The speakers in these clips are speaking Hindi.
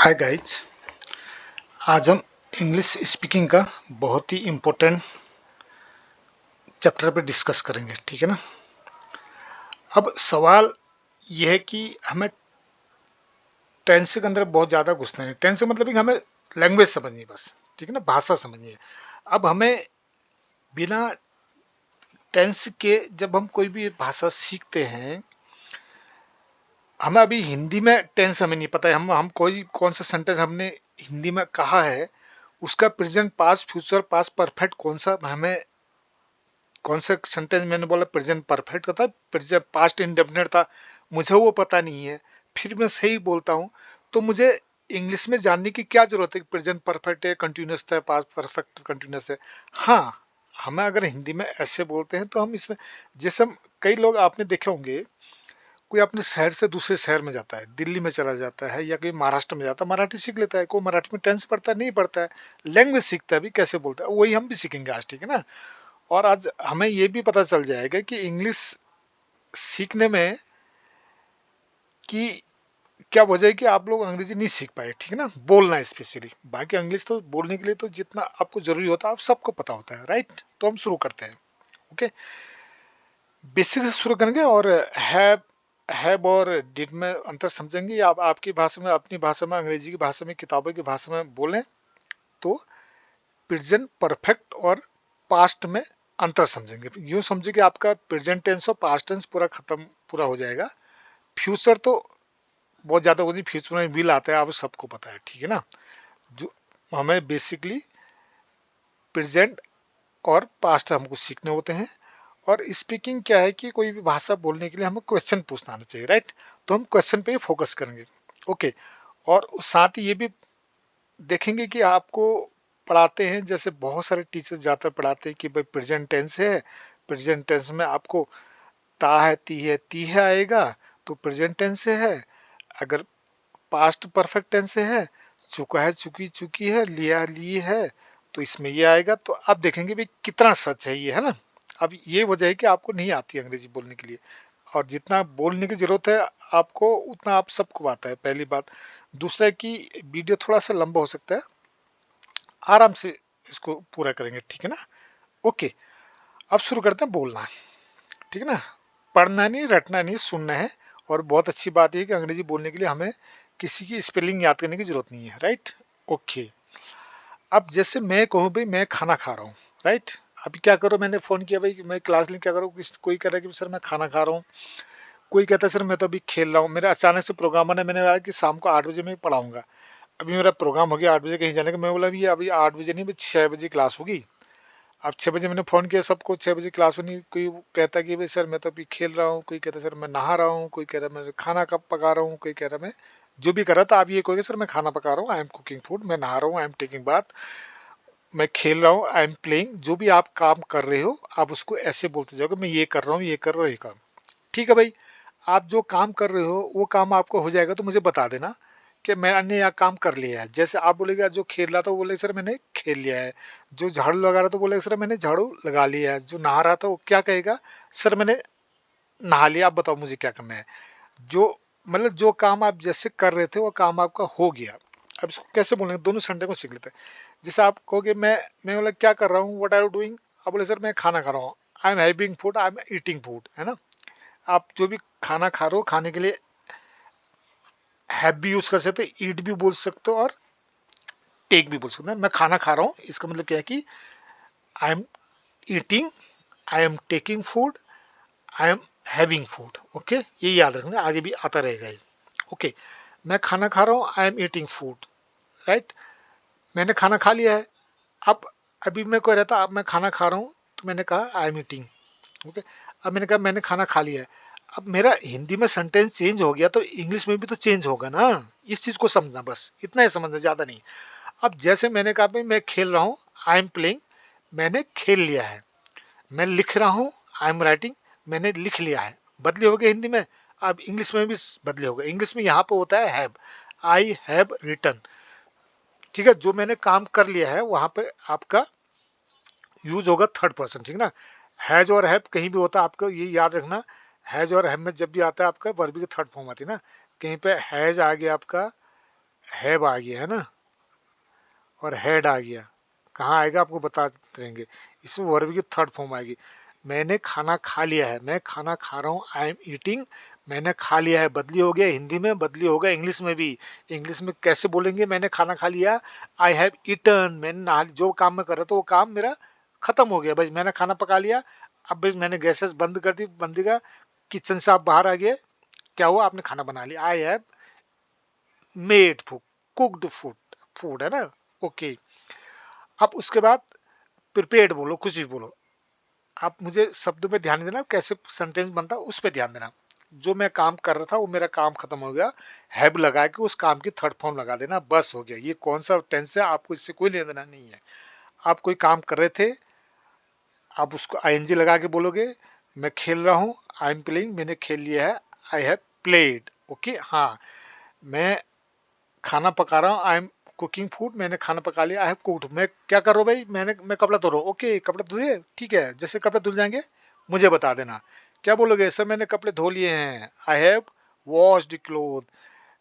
Hi guys. आज हम इंग्लिश स्पीकिंग का बहुत ही इम्पोर्टेंट चैप्टर पे डिस्कस करेंगे, ठीक है ना। अब सवाल यह है कि हमें टेंस के अंदर बहुत ज़्यादा घुसना नहीं। टेंस मतलब कि हमें लैंग्वेज समझनी है बस, ठीक है ना, भाषा समझनी है। अब हमें बिना टेंस के जब हम कोई भी भाषा सीखते हैं, हमें अभी हिंदी में टेंस हमें नहीं पता है। हम कोई कौन सा सेंटेंस हमने हिंदी में कहा है, उसका present past future past perfect कौन सा हमें, कौन सा सेंटेंस मैंने बोला प्रेजेंट परफेक्ट का था, प्रेजेंट पास्ट इंडेफिनिट था, मुझे वो पता नहीं है। फिर मैं सही बोलता हूँ तो मुझे इंग्लिश में जानने की क्या जरूरत है कि प्रेजेंट परफेक्ट है, कंटिन्यूस है, पास्ट परफेक्ट कंटिन्यूस है। हाँ, हमें अगर हिंदी में ऐसे बोलते हैं तो हम इसमें, जैसे कई लोग आपने देखे होंगे, कोई अपने शहर से दूसरे शहर में जाता है, दिल्ली में चला जाता है या कोई महाराष्ट्र में जाता है, मराठी सीख लेता है, कोई मराठी में टेंस पढ़ता है, नहीं पढ़ता है, लैंग्वेज सीखता है भी कैसे बोलता है, वही हम भी सीखेंगे आज, ठीक है ना। और आज हमें ये भी पता चल जाएगा कि इंग्लिश सीखने में कि क्या वजह है कि आप लोग अंग्रेजी नहीं सीख पाए, ठीक है ना, बोलना है स्पेशली। बाकी इंग्लिश तो बोलने के लिए तो जितना आपको जरूरी होता है आप सबको पता होता है, राइट। तो हम शुरू करते हैं। ओके, बेसिक से शुरू करेंगे और हैव और डिड में अंतर समझेंगे। आप आपकी भाषा में, अपनी भाषा में, अंग्रेजी की भाषा में, किताबों की भाषा में बोलें तो प्रेजेंट परफेक्ट और पास्ट में अंतर समझेंगे। यूं समझे कि आपका प्रेजेंट टेंस और पास्ट टेंस पूरा खत्म, पूरा हो जाएगा। फ्यूचर तो बहुत ज़्यादा होती, फ्यूचर में विल आता है, आप सबको पता है, ठीक है ना। जो हमें बेसिकली प्रेजेंट और पास्ट हमको सीखने होते हैं। और स्पीकिंग क्या है कि कोई भी भाषा बोलने के लिए हमें क्वेश्चन पूछना आना चाहिए, राइट। तो हम क्वेश्चन पे ही फोकस करेंगे। ओके, और साथ ही ये भी देखेंगे कि आपको पढ़ाते हैं, जैसे बहुत सारे टीचर जाकर पढ़ाते हैं कि भाई प्रेजेंट टेंस है, प्रेजेंट टेंस में आपको ता है, ती है आएगा तो प्रेजेंट टेंस से है। अगर पास्ट परफेक्ट टेंस से है, चुका है, चुकी, चुकी है, लिया, ली है, तो इसमें ये आएगा। तो आप देखेंगे भाई कितना सच है ये, है ना। अब ये वजह है कि आपको नहीं आती अंग्रेजी बोलने के लिए, और जितना बोलने की जरूरत है आपको उतना आप सबको आता है, पहली बात। दूसरा है कि वीडियो थोड़ा सा लंबा हो सकता है, आराम से इसको पूरा करेंगे, ठीक है ना। ओके, अब शुरू करते हैं बोलना, ठीक है ना। पढ़ना नहीं, रटना नहीं, सुनना है। और बहुत अच्छी बात है कि अंग्रेजी बोलने के लिए हमें किसी की स्पेलिंग याद करने की जरूरत नहीं है, राइट। ओके, अब जैसे मैं कहूँ भाई मैं खाना खा रहा हूँ, राइट। अभी क्या करो, मैंने फोन किया भाई कि मैं क्लास लें, क्या करूँ, कोई कह रहा है कि सर मैं खाना खा रहा हूँ, कोई कहता है सर मैं तो अभी खेल रहा हूँ, मेरा अचानक से प्रोग्राम बना, मैंने कहा कि शाम को 8 बजे मैं पढ़ाऊंगा। अभी मेरा प्रोग्राम हो गया 8 बजे कहीं जाने का, मैं बोला ये अभी 8 बजे नहीं, 6 बजे क्लास होगी। अब 6 बजे मैंने फ़ोन किया सबको, 6 बजे क्लास होनी, कोई कहता कि भाई सर मैं तो अभी खेल रहा हूँ, कोई कहता सर मैं नहा रहा हूँ, कोई कह रहा मैं खाना कब पका रहा हूँ, कोई कह रहा मैं जो भी कर रहा था। आप ये कहोगे सर मैं खाना पका रहा हूँ, आई एम कुकिंग फूड, मैं नहा रहा हूँ, आई एम टेकिंग बाथ, मैं खेल रहा हूँ, आई एम प्लेइंग। जो भी आप काम कर रहे हो आप उसको ऐसे बोलते जाओगे, मैं ये कर रहा हूँ, ये कर रहा हूँ, ये काम। ठीक है भाई, आप जो काम कर रहे हो वो काम आपको हो जाएगा तो मुझे बता देना कि मैंने यह काम कर लिया है। जैसे आप बोलेगा जो खेल रहा था वो बोले सर मैंने खेल लिया है, जो झाड़ू लगा रहा था बोले सर मैंने झाड़ू लगा लिया है, जो नहा रहा था वो क्या कहेगा, सर मैंने नहा लिया, आप बताओ मुझे क्या करना है। जो मतलब जो काम आप जैसे कर रहे थे वो काम आपका हो गया। अब इसको कैसे बोलेंगे, दोनों संडे को सीख लेते हैं। जैसे आप कहोगे मैं बोला क्या कर रहा हूँ, व्हाट आर यू डूइंग, आप बोले सर मैं खाना खा रहा हूँ, I am having food, I am eating food, है ना। आप जो भी खाना खा रहे हो, खाने के लिए हैव भी यूज कर सकते हो, ईट भी बोल सकते हो, और टेक भी बोल सकते हो। मैं खाना खा रहा हूँ इसका मतलब क्या है कि I am eating, I am taking food, I am having food. Okay, ये याद रखना, आगे भी आता रहेगा ये। ओके, मैं खाना खा रहा हूँ, I am eating food, right. मैंने खाना खा लिया है। अब अभी मैं कोई रहता, अब मैं खाना खा रहा हूँ तो मैंने कहा आई एम ईटिंग। ओके, अब मैंने कहा मैंने खाना खा लिया है। अब मेरा हिंदी में सेंटेंस चेंज हो गया तो इंग्लिश में भी तो चेंज होगा ना। इस चीज को समझना, बस इतना ही समझना, ज्यादा नहीं। अब जैसे मैंने कहा भाई मैं खेल रहा हूँ, आई एम प्लेइंग, मैंने खेल लिया है। मैं लिख रहा हूँ, आई एम राइटिंग, मैंने लिख लिया है। बदली हो गई हिंदी में, अब इंग्लिश में भी बदली हो गई। इंग्लिश में यहाँ पे होता है हैव, आई हैव रिटन, ठीक है। जो मैंने काम कर लिया है वहां पे आपका यूज होगा थर्ड पर्सन, ठीक ना। हैज और हैव कहीं भी होता है, आपको ये याद रखना। हैज और हैव में जब भी आता है आपका वर्ब की थर्ड फॉर्म आती है ना। कहीं पे हैज आ गया आपका हैव आ गया है ना, और हेड आ गया, कहाँ आएगा आपको बता देंगे। इसमें वर्ब की थर्ड फॉर्म आएगी। मैंने खाना खा लिया है, मैं खाना खा रहा हूँ, आई एम ईटिंग। मैंने खा लिया है बदली हो गया हिंदी में, बदली होगा इंग्लिश में भी। इंग्लिश में कैसे बोलेंगे, मैंने खाना खा लिया, आई हैव ईटन। मैंने नहा, जो काम मैं कर रहा था वो काम मेरा खत्म हो गया, बस मैंने खाना पका लिया। अब बस मैंने गैसेस बंद कर दी, बंद का किचन से आप बाहर आ गए, क्या हुआ, आपने खाना बना लिया। I have made food, cooked food, food है ना। ओके, अब उसके बाद प्रिपेयर्ड बोलो, कुछ भी बोलो। आप मुझे शब्दों पे ध्यान देना, कैसे सेंटेंस बनता है उस पे ध्यान देना। जो मैं काम कर रहा था वो मेरा काम खत्म हो गया, हैव लगा के उस काम की थर्ड फॉर्म लगा देना, बस हो गया। ये कौन सा टेंस है, आपको इससे कोई लेना देना नहीं है। आप कोई काम कर रहे थे, आप उसको आईएनजी लगा के बोलोगे। मैं खेल रहा हूँ, आई एम प्लेइंग, मैंने खेल लिया है, आई हैव प्लेड। ओके, हाँ। मैं खाना पका रहा हूँ, आई एम कुकिंग फूड, मैंने खाना पका लिया, आई हैव कुक्ड। मैं क्या कर रहा हूँ भाई, मैं कपड़ा धो रहा हूँ। ओके, कपड़ा धुले, ठीक है, जैसे कपड़े धुल जाएंगे मुझे बता देना। क्या बोलोगे, सर मैंने कपड़े धो लिए हैं, आई हैव वॉश्ड क्लोथ।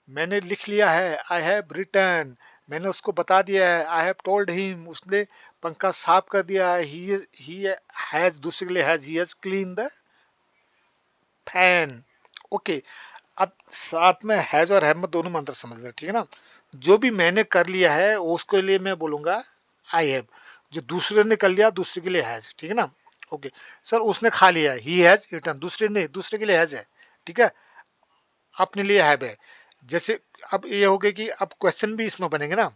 मैंने लिख लिया है, आई हैव रिटर्न। मैंने उसको बता दिया है, आई हैव टोल्ड हिम। उसने पंखा साफ कर दिया है, ही हैज, दूसरे के लिए has, he has clean the fan. Okay, अब साथ में हैज और हैव में दोनों में अंतर समझ लें, ठीक है ना। जो भी मैंने कर लिया है उसके लिए मैं बोलूंगा आई हैव, जो दूसरे ने कर लिया दूसरे के लिए हैज, ठीक है ना। ओके, सर उसने खा लिया, ही हैज ईटन, दूसरे ने, दूसरे के लिए हैज है, ठीक है, अपने लिए हैव है। जैसे अब ये हो गया कि अब क्वेश्चन भी इसमें बनेंगे ना,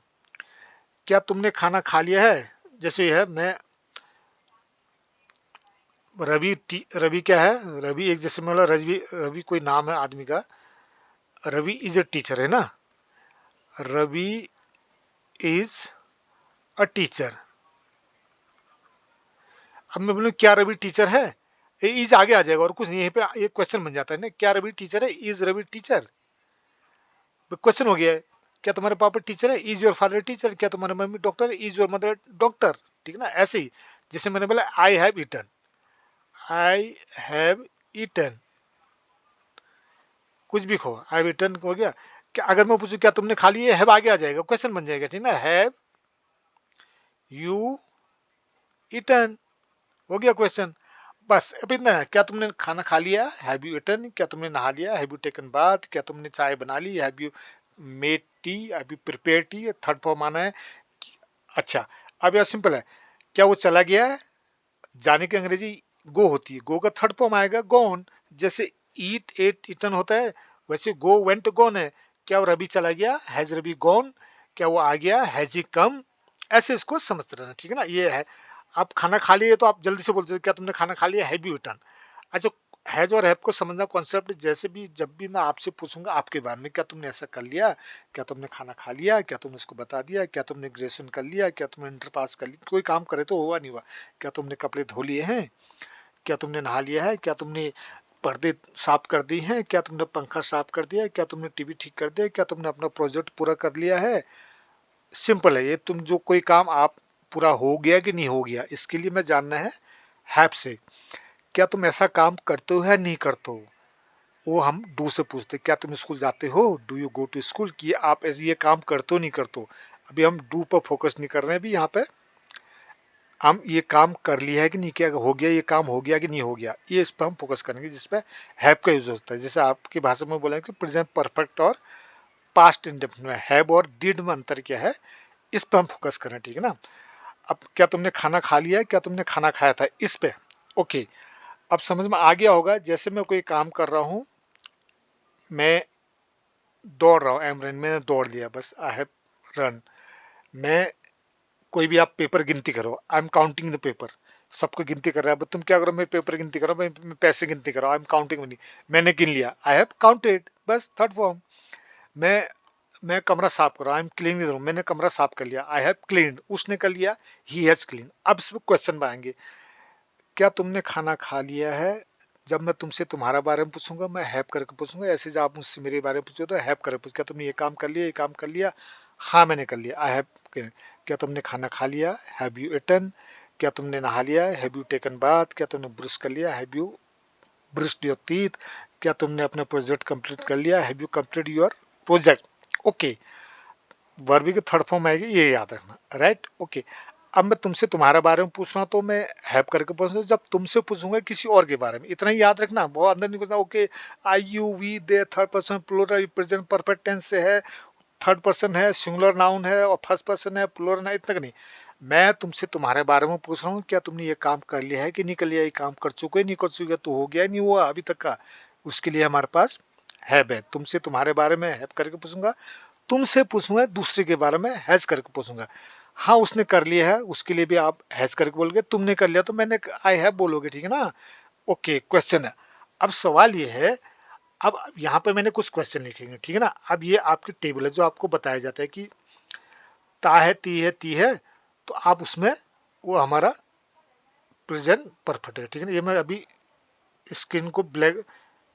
क्या तुमने खाना खा लिया है। जैसे ये है, मैं रवि क्या है, रवि एक, जैसे मतलब रवि, रवि कोई नाम है आदमी का, रवि इज ए टीचर है ना, रवि इज अ टीचर। अब मैं बोलूँ क्या रवि टीचर है, ये इज आगे आ जाएगा और कुछ नहीं, यहीं पे ये क्वेश्चन बन जाता है ना, क्या रवि टीचर है, इज रवि टीचर, क्वेश्चन हो गया है। क्या तुम्हारे पापा टीचर है, इज योर फादर टीचर। क्या तुम्हारी मम्मी डॉक्टर है, इज योर मदर डॉक्टर, ठीक है ना। ऐसे ही जैसे मैंने बोला I have eaten, I have eaten, कुछ भी कहो, आई हैव ईटन हो गया। क्या अगर मैं पूछूं क्या तुमने खा लिया, हैव आगे आ जाएगा, क्वेश्चन बन जाएगा, ठीक ना, हैव यू ईटन, हो गया क्वेश्चन। बस अब इतना है, क्या तुमने खाना खा लिया, हैव यू ईटन। क्या तुमने नहा लिया, हैव यू टेकन बाथ। क्या तुमने चाय बना ली, have you made tea, have you prepare tea. Third form आना है। अच्छा, अब यह सिंपल है, क्या वो चला गया है, जाने की अंग्रेजी गो होती है, गो का थर्ड फॉर्म आएगा गॉन। जैसे ईट एट ईटन होता है, वैसे गो वेंट गॉन है। क्या वो रवि चला गया, हैज रवि गॉन। क्या वो आ गया, हैज ही कम। ऐसे इसको समझते रहना, ठीक है ना। ये है, आप खाना खा लिए तो आप जल्दी से बोलते हो क्या तुमने खाना खा लिया, हैव यू ईटन। अच्छा, हैज और हैव को समझना कॉन्सेप्ट, जैसे भी जब भी मैं आपसे पूछूंगा आपके बारे में, क्या तुमने ऐसा कर लिया, क्या तुमने खाना खा लिया, क्या तुमने उसको बता दिया, क्या तुमने ग्रेजुएशन कर लिया, क्या तुमने इंटर पास कर लिया, कोई काम करे तो हुआ नहीं हुआ। क्या तुमने कपड़े धो लिए हैं, क्या तुमने नहा लिया है, क्या तुमने पर्दे साफ कर दी हैं, क्या तुमने पंखा साफ कर दिया है, क्या तुमने टीवी ठीक कर दिया, क्या तुमने अपना प्रोजेक्ट पूरा कर लिया है। सिंपल है ये, तुम जो कोई काम आप पूरा हो गया कि नहीं हो गया, इसके लिए मैं जानना है हैव से। क्या तुम ऐसा काम करते हो या नहीं करते हो, वो हम डू से पूछते, क्या तुम स्कूल जाते हो, do you go to school, कि आप ऐसे ये काम करते हो नहीं करते हो। अभी हम डू पर फोकस नहीं कर रहे हैं, अभी यहाँ पे हम ये काम कर लिया है कि नहीं, क्या हो गया, ये काम हो गया कि नहीं हो गया, ये इस पर हम फोकस करेंगे, जिसपे हैव का यूज होता है। जैसे आपकी भाषा में बोलेंगे कि प्रेजेंट परफेक्ट और पास्ट इंडेफिनिट में हैव और डिड में अंतर क्या है, इस पर हम फोकस करें, ठीक है ना। अब क्या तुमने खाना खा लिया है, क्या तुमने खाना खाया था, इस पे। ओके, अब समझ में आ गया होगा। जैसे मैं कोई काम कर रहा हूँ, मैं दौड़ रहा हूँ, एम रन, मैंने दौड़ लिया, बस आई हैव रन। मैं कोई भी आप पेपर गिनती करो, I am counting the paper, सबको गिनती कर रहा है, तुम क्या करो, मैं पेपर गिनती करो, मैं पैसे गिनती कर रहा हूँ, आई एम काउंटिंग मनी, मैंने गिन लिया, आई हैव काउंटेड, बस थर्ड फॉर्म। मैं मैं कमरा साफ कर रहा हूँ, I am cleaning the room, मैंने कमरा साफ कर लिया, आई हैव क्लीन्ड, उसने कर लिया, ही हैज क्लीन। अब इसमें क्वेश्चन आएंगे, क्या तुमने खाना खा लिया है। जब मैं तुमसे तुम्हारा बारे में पूछूंगा मैं हैव करके पूछूंगा, ऐसे जब आप मुझसे मेरे बारे में पूछो तो हैव करके पूछ, क्या तुमने ये काम कर लिया, ये काम कर लिया, हाँ मैंने कर लिया, आई हैव। क्या तुमने खाना खा लिया, हैव यू ईटन। क्या तुमने नहा लिया, हैव यू टेकन बाथ। क्या तुमने ब्रश कर लिया, have you brushed your teeth. क्या तुमने अपना प्रोजेक्ट कंप्लीट कर लिया, have you complete your project. Okay, verb की थर्ड फॉर्म आएगी, ये याद रखना, राइट। ओके, अब मैं तुमसे तुम्हारे बारे में पूछ रहा हूँ तो मैं हैव करके पूछूंगा, जब तुमसे पूछूंगा किसी और के बारे में, इतना ही याद रखना, बहुत अंदर नहीं घुसना। Okay, I you we they third person plural present perfect tense से है, थर्ड पर्सन है, सिंगुलर नाउन है और फर्स्ट पर्सन है, प्लूरल है, इतना का नहीं। मैं तुमसे तुम्हारे बारे में पूछ रहा हूँ, क्या तुमने ये काम कर लिया है कि नहीं कर लिया, ये काम कर चुके नहीं कर चुके, तो हो गया नहीं हुआ अभी तक का, उसके लिए हमारे पास हैव है। तुमसे तुम्हारे बारे में हैव करके पूछूंगा, तुमसे पूछूंगा दूसरे के बारे में हैज करके पूछूंगा। हाँ उसने कर लिया है, उसके लिए भी आप हैज करके बोलोगे, तुमने कर लिया तो मैंने आई हैव बोलोगे, ठीक है ना। ओके, क्वेश्चन है। अब सवाल ये है, अब यहाँ पे मैंने कुछ क्वेश्चन लिखेंगे, ठीक है ना। अब ये आपकी टेबल है जो आपको बताया जाता है कि ता है, ती है, तो आप उसमें वो हमारा प्रेजेंट परफेक्ट है, ठीक है ना। ये मैं अभी स्क्रीन को ब्लैक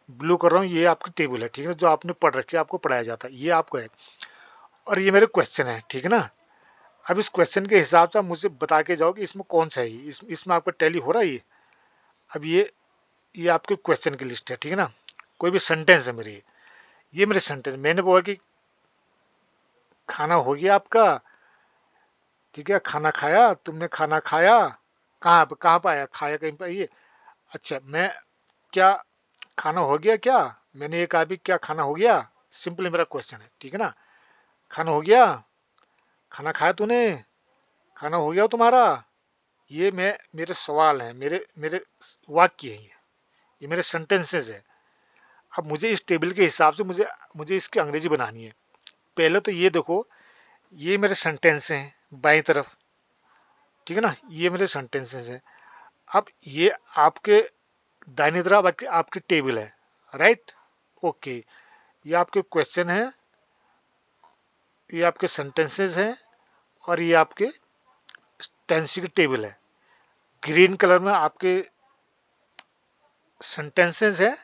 ब्लू कर रहा हूँ, ये आपकी टेबल है, ठीक है ना, जो आपने पढ़ रखी है, आपको पढ़ाया जाता है, ये आपको है। और ये मेरे क्वेश्चन है, ठीक है ना। अब इस क्वेश्चन के हिसाब से आप मुझे बता के जाओ कि इसमें कौन सा है, इसमें आपका टैली हो रहा है ये। अब ये आपके क्वेश्चन की लिस्ट है, ठीक है ना। कोई भी सेंटेंस है मेरे, ये मेरे सेंटेंस, मैंने बोला कि खाना हो गया आपका, ठीक है, खाना खाया, तुमने खाना खाया, कहाँ पे आया, खाया कहीं पे ये। अच्छा, मैं क्या खाना हो गया क्या, मैंने ये कहा भी क्या खाना हो गया, सिंपली मेरा क्वेश्चन है, ठीक है ना। खाना हो गया, खाना खाया तूने, खाना हो गया तुम्हारा, ये मैं मेरे सवाल हैं, मेरे मेरे वाक्य हैं, ये मेरे सेंटेंसेस है। अब मुझे इस टेबल के हिसाब से मुझे मुझे इसकी अंग्रेजी बनानी है। पहले तो ये देखो, ये मेरे सेंटेंस हैं बाईं तरफ, ठीक है ना, ये मेरे सेंटेंसेस हैं। अब ये आपके दाहिनी तरफ आपकी टेबल है, राइट। ओके, ये आपके क्वेश्चन है, ये आपके सेंटेंसेस हैं, और ये आपके टेंस की टेबल है। ग्रीन कलर में आपके सेंटेंसेस है,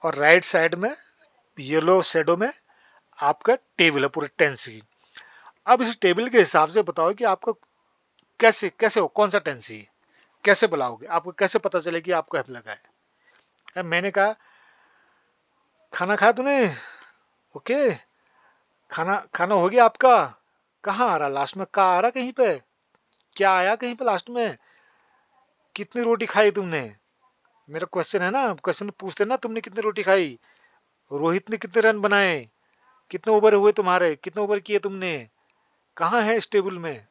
और राइट साइड में येलो शेडो में आपका टेबल है पूरे टेंस की। अब इस टेबल के हिसाब से बताओ कि आपको कैसे कैसे हो, कौन सा टेंस है, कैसे बुलाओगे, आपको कैसे पता चले कि आपको हैव लगा है। मैंने कहा खाना खाया तूने, ओके, खाना खाना हो गया आपका, कहाँ आ रहा लास्ट में, का आ रहा कहीं पे, क्या आया कहीं पे लास्ट में, कितनी रोटी खाई तुमने, मेरा क्वेश्चन है ना, क्वेश्चन तो पूछते ना, तुमने कितनी रोटी खाई, रोहित ने कितने रन बनाए, कितने ओवर हुए तुम्हारे, कितने ओवर किए तुमने, कहाँ है इस टेबल में।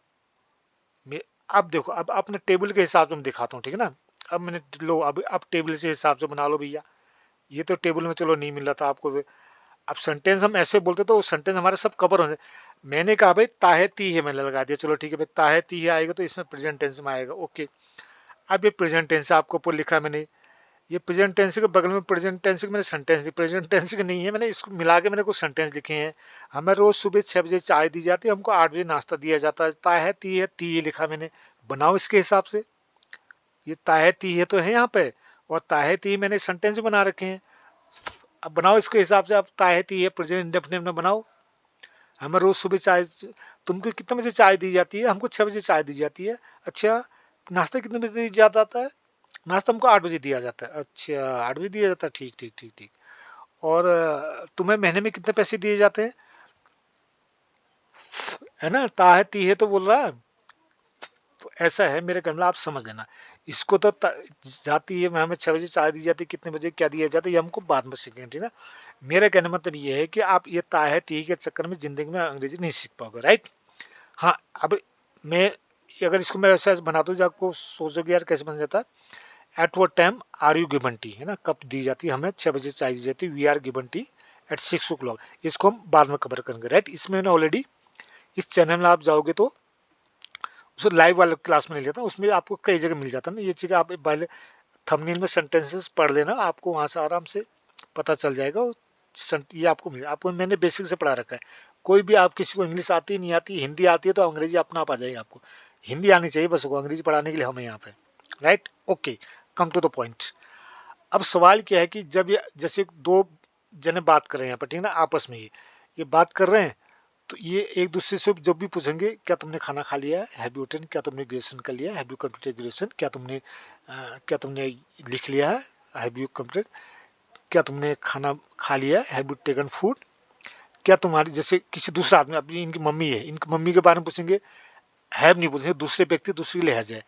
अब देखो, अब अपने टेबल के हिसाब से मैं दिखाता हूँ, ठीक है ना। अब मैंने लो, अब टेबल से हिसाब से बना लो भैया। ये तो टेबल में चलो नहीं मिल रहा था आपको। अब सेंटेंस हम ऐसे बोलते तो सेंटेंस हमारे सब कवर हो जाए। मैंने कहा भाई ताहे ती है, मैंने लगा दिया, चलो ठीक है भाई, ताहे ती है आएगा तो इसमें प्रेजेंट टेंस में आएगा, ओके। अब ये प्रेजेंट टेंस आपको ऊपर लिखा है मैंने, ये प्रेजेंट टेंस के बगल में प्रेजेंट टेंस के मैंने सेंटेंस दी, प्रेजेंट टेंस के नहीं है, मैंने इसको मिला के मैंने कुछ सेंटेंस लिखे हैं। हमें रोज सुबह 6 बजे चाय दी जाती है, हमको 8 बजे नाश्ता दिया जाता है, ताहे ती है लिखा मैंने, बनाओ इसके हिसाब से। ये ताहे ती है तो है यहाँ पे, और ताहे ती मैंने सेंटेंस बना रखे हैं। अब बनाओ इसके हिसाब से, आप ताहे ती है प्रेजेंट इंडेफिनिट में बनाओ। हमें रोज सुबह चाय, तुमको कितने बजे चाय दी जाती है, हमको 6 बजे चाय दी जाती है। अच्छा, नाश्ता कितने बजे दिया जाता है, नाश्ता हमको 8 बजे दिया जाता है। अच्छा, 8 बजे दिया जाता है, ठीक ठीक ठीक ठीक। और तुम्हें महीने में कितने पैसे दिए जाते हैं, है ना, ता है ती है तो बोल रहा है। तो ऐसा है मेरे कहने, आप समझ लेना इसको। तो जाती है, हमें 6 बजे चाय दी जाती है, कितने बजे क्या दिया जाता है, ये हमको बाद में सीखेंगे, ठीक है ना। मेरा कहने मतलब ये है कि आप ये ता है ती के चक्कर में जिंदगी में अंग्रेजी नहीं सीख पाओगे, राइट। हाँ, अब मैं अगर इसको मैं ऐसा बना दूँ जो आपको सोचोगे यार कैसे बन जाता है। At what time are you given tea, है ना, कब दी जाती है, हमें 6 बजे चाय दी जाती है, we are given tea at 6 o'clock। इसको हम बाद में कवर करेंगे, राइट। इसमें मैंने ऑलरेडी इस चैनल में आप जाओगे तो उसे लाइव वाले क्लास में नहीं लेता, उसमें आपको कई जगह मिल जाता है ना ये चीज़। आप पहले थंबनेल में सेंटेंसेस पढ़ लेना, आपको वहाँ से आराम से पता चल जाएगा। ये आपको मिल, आपको मैंने बेसिक से पढ़ा रखा है। कोई भी आप किसी को इंग्लिश आती नहीं आती, हिंदी आती है तो अंग्रेजी अपना आप आ जाएगी आपको। हिंदी आनी चाहिए बस, को अंग्रेजी पढ़ाने के लिए हमें यहाँ पे, right. Okay, come to the point. अब सवाल क्या है कि जब ये जैसे दो जने बात कर रहे हैं यहाँ पर, ठीक है ना, आपस में ये बात कर रहे हैं, तो ये एक दूसरे से जब भी पूछेंगे क्या तुमने खाना खा लिया है, हैव यू ईटन, क्या तुमने ग्रेजुएशन कर लिया है, हैव यू कंप्लीटेड ग्रेजुएशन, क्या तुमने लिख लिया है, हैव यू कंप्लीटेड, क्या तुमने खाना खा लिया है, हैव यू टेकन फूड, क्या तुम्हारी, जैसे किसी दूसरा आदमी, अपनी इनकी मम्मी है, इनकी मम्मी के बारे में पूछेंगे, हैव नहीं पूछेंगे, दूसरे व्यक्ति दूसरी लहजा है।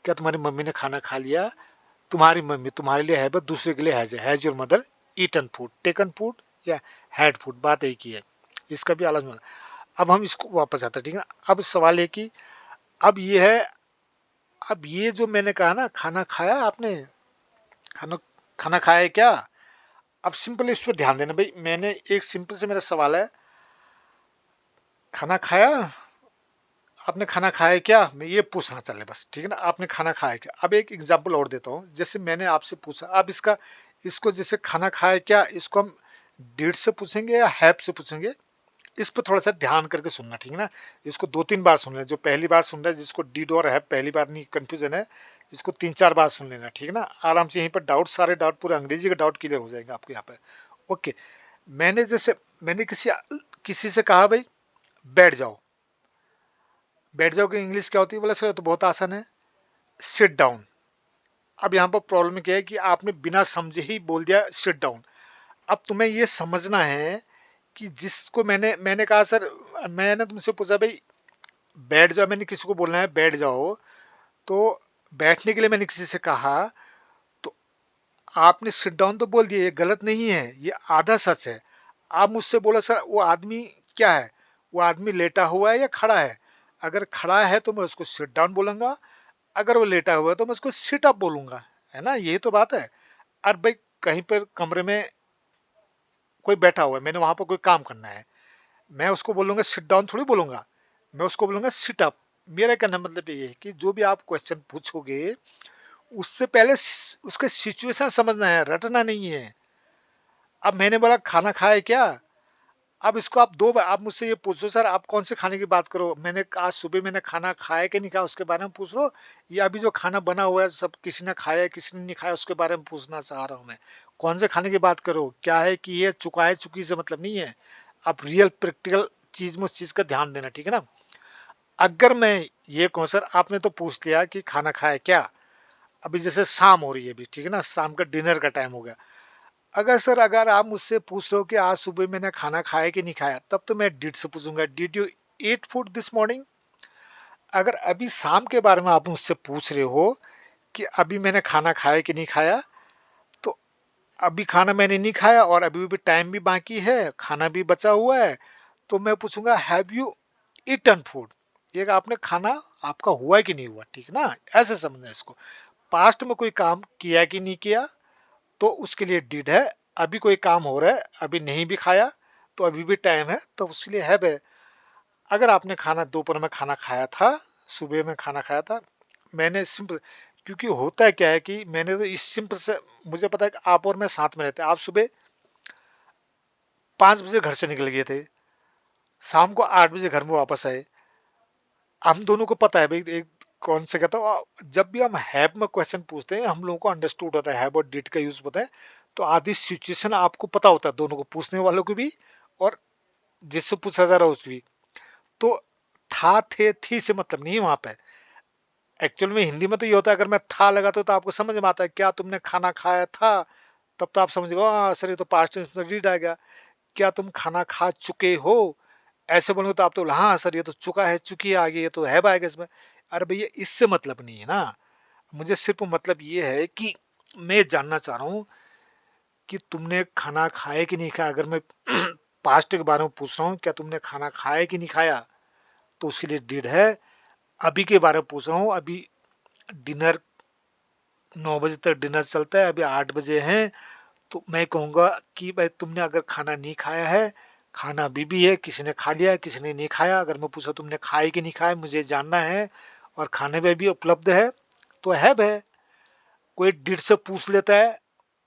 क्या तुम्हारी मम्मी ने खाना खा लिया? तुम्हारी मम्मी तुम्हारे लिए है, बस दूसरे के लिए has your mother eaten food, taken food or had food, बात एक ही है। इसका भी अलग मतलब। अब हम इसको वापस आते हैं, ठीक है ना। अब सवाल है कि अब ये है, अब ये जो मैंने कहा ना, खाना खाया आपने, खाना खाना खाया है क्या? अब सिंपल इस पर ध्यान देना भाई, मैंने एक सिंपल से मेरा सवाल है, खाना खाया आपने, खाना खाया है क्या, मैं ये पूछना चले बस, ठीक है ना। आपने खाना खाया है क्या? अब एक एग्जांपल और देता हूँ, जैसे मैंने आपसे पूछा, अब इसका, इसको जैसे खाना खाया है क्या, इसको हम डिड से पूछेंगे या हैव से पूछेंगे, इस पर थोड़ा सा ध्यान करके सुनना, ठीक है ना। इसको 2-3 बार सुन लेना, जो पहली बार सुन रहा है, जिसको डिड और हैव पहली बार नहीं कंफ्यूजन है, इसको 3-4 बार सुन लेना, ठीक है ना। आराम से यहीं पर डाउट, सारे डाउट, पूरे अंग्रेजी के डाउट क्लियर हो जाएंगे आपको यहाँ पे। ओके, मैंने जैसे, मैंने किसी किसी से कहा भाई बैठ जाओ, बैठ जाओ की इंग्लिश क्या होती है? बोला सर तो बहुत आसान है, सिट डाउन। अब यहाँ पर प्रॉब्लम क्या है कि आपने बिना समझे ही बोल दिया सिट डाउन। अब तुम्हें ये समझना है कि जिसको मैंने मैंने कहा सर, मैंने तुमसे पूछा भाई बैठ जाओ, मैंने किसी को बोलना है बैठ जाओ, तो बैठने के लिए मैंने किसी से कहा, तो आपने सिट डाउन तो बोल दिया, ये गलत नहीं है, ये आधा सच है। आप मुझसे बोला सर वो आदमी क्या है, वो आदमी लेटा हुआ है या खड़ा है? अगर खड़ा है तो मैं उसको सिट डाउन बोलूंगा, अगर वो लेटा हुआ है तो मैं उसको सिट अप बोलूंगा, है ना, यही तो बात है। और भाई कहीं पर कमरे में कोई बैठा हुआ है, मैंने वहां पर कोई काम करना है, मैं उसको बोलूंगा सिट डाउन थोड़ी बोलूंगा, मैं उसको बोलूंगा सिट अप। मेरा कहना मतलब ये है कि जो भी आप क्वेश्चन पूछोगे, उससे पहले उसके सिचुएशन समझना है, रटना नहीं है। अब मैंने बोला खाना खाया क्या, अब इसको आप 2 बार आप मुझसे ये पूछो सर आप कौन से खाने की बात करो, मैंने आज सुबह मैंने खाना खाया कि नहीं खाया उसके बारे में पूछ लो, या अभी जो खाना बना हुआ है सब किसी ने खाया है किसी ने नहीं खाया उसके बारे में पूछना चाह रहा हूं मैं। कौन से खाने की बात करो, क्या है कि ये चुका है चुकी से मतलब नहीं है। आप रियल प्रैक्टिकल चीज में उस चीज का ध्यान देना, ठीक है ना। अगर मैं ये कहूँ सर आपने तो पूछ लिया कि खाना खाया क्या, अभी जैसे शाम हो रही है अभी, ठीक है ना, शाम का डिनर का टाइम हो गया। अगर सर अगर आप मुझसे पूछ रहे हो कि आज सुबह मैंने खाना खाया कि नहीं खाया, तब तो मैं डिड से पूछूंगा, did you eat food this morning. अगर अभी शाम के बारे में आप मुझसे पूछ रहे हो कि अभी मैंने खाना खाया कि नहीं खाया, तो अभी खाना मैंने नहीं खाया और अभी भी टाइम भी बाकी है, खाना भी बचा हुआ है, तो मैं पूछूंगा हैव यू ईटन फूड। ये आपने खाना आपका हुआ कि नहीं हुआ, ठीक है ना, ऐसे समझना इसको। पास्ट में कोई काम किया कि नहीं किया, तो उसके लिए डिड है। अभी कोई काम हो रहा है, अभी नहीं भी खाया, तो अभी भी टाइम है, तो उसके लिए हैव है। अगर आपने खाना दोपहर में खाना खाया था, सुबह में खाना खाया था, मैंने सिंपल, क्योंकि होता है क्या है कि मैंने तो इस सिंपल से, मुझे पता है कि आप और मैं साथ में रहते हैं, आप सुबह 5 बजे घर से निकल गए थे, शाम को 8 बजे घर में वापस आए। हम दोनों को पता है भाई एक कौन से कहता हूँ, जब भी हम हैव में क्वेश्चन पूछते हैं हम लोगों को अंडरस्टूड होता है, हैव और डिड का यूज होता है, तो आधी सिचुएशन आपको पता होता है, दोनों को, पूछने वालों को भी और जिससे पूछा जा रहा है उसको भी। तो था थे थी से मतलब नहीं है वहां पे। एक्चुअल में हिंदी में तो ये होता है, अगर मैं था लगाता तो आपको समझ में आता है, क्या तुमने खाना खाया था, तब तो आप समझ गए हाँ सर ये तो पास्ट टेंस में रीड आएगा। क्या तुम खाना खा चुके हो, ऐसे बोलोगे तो आप तो हाँ सर ये तो चुका है चुकी है आगे, ये तो है आएगा इसमें। अरे भैया इससे मतलब नहीं है ना, मुझे सिर्फ मतलब ये है कि मैं जानना चाह रहा हूँ कि तुमने खाना खाया कि नहीं खाया। अगर मैं पास्ट के बारे में पूछ रहा हूँ क्या तुमने खाना खाया कि नहीं खाया, तो उसके लिए डिड है। अभी के बारे में पूछ रहा हूँ, अभी डिनर 9 बजे तक डिनर चलता है, अभी 8 बजे हैं, तो मैं कहूँगा कि भाई तुमने अगर खाना नहीं खाया है, खाना अभी भी है, किसी ने खा लिया है किसी ने नहीं खाया, अगर मैं पूछा तुमने खाया कि नहीं खाया मुझे जानना है, और खाने में भी उपलब्ध है, तो है। कोई डिड से पूछ लेता है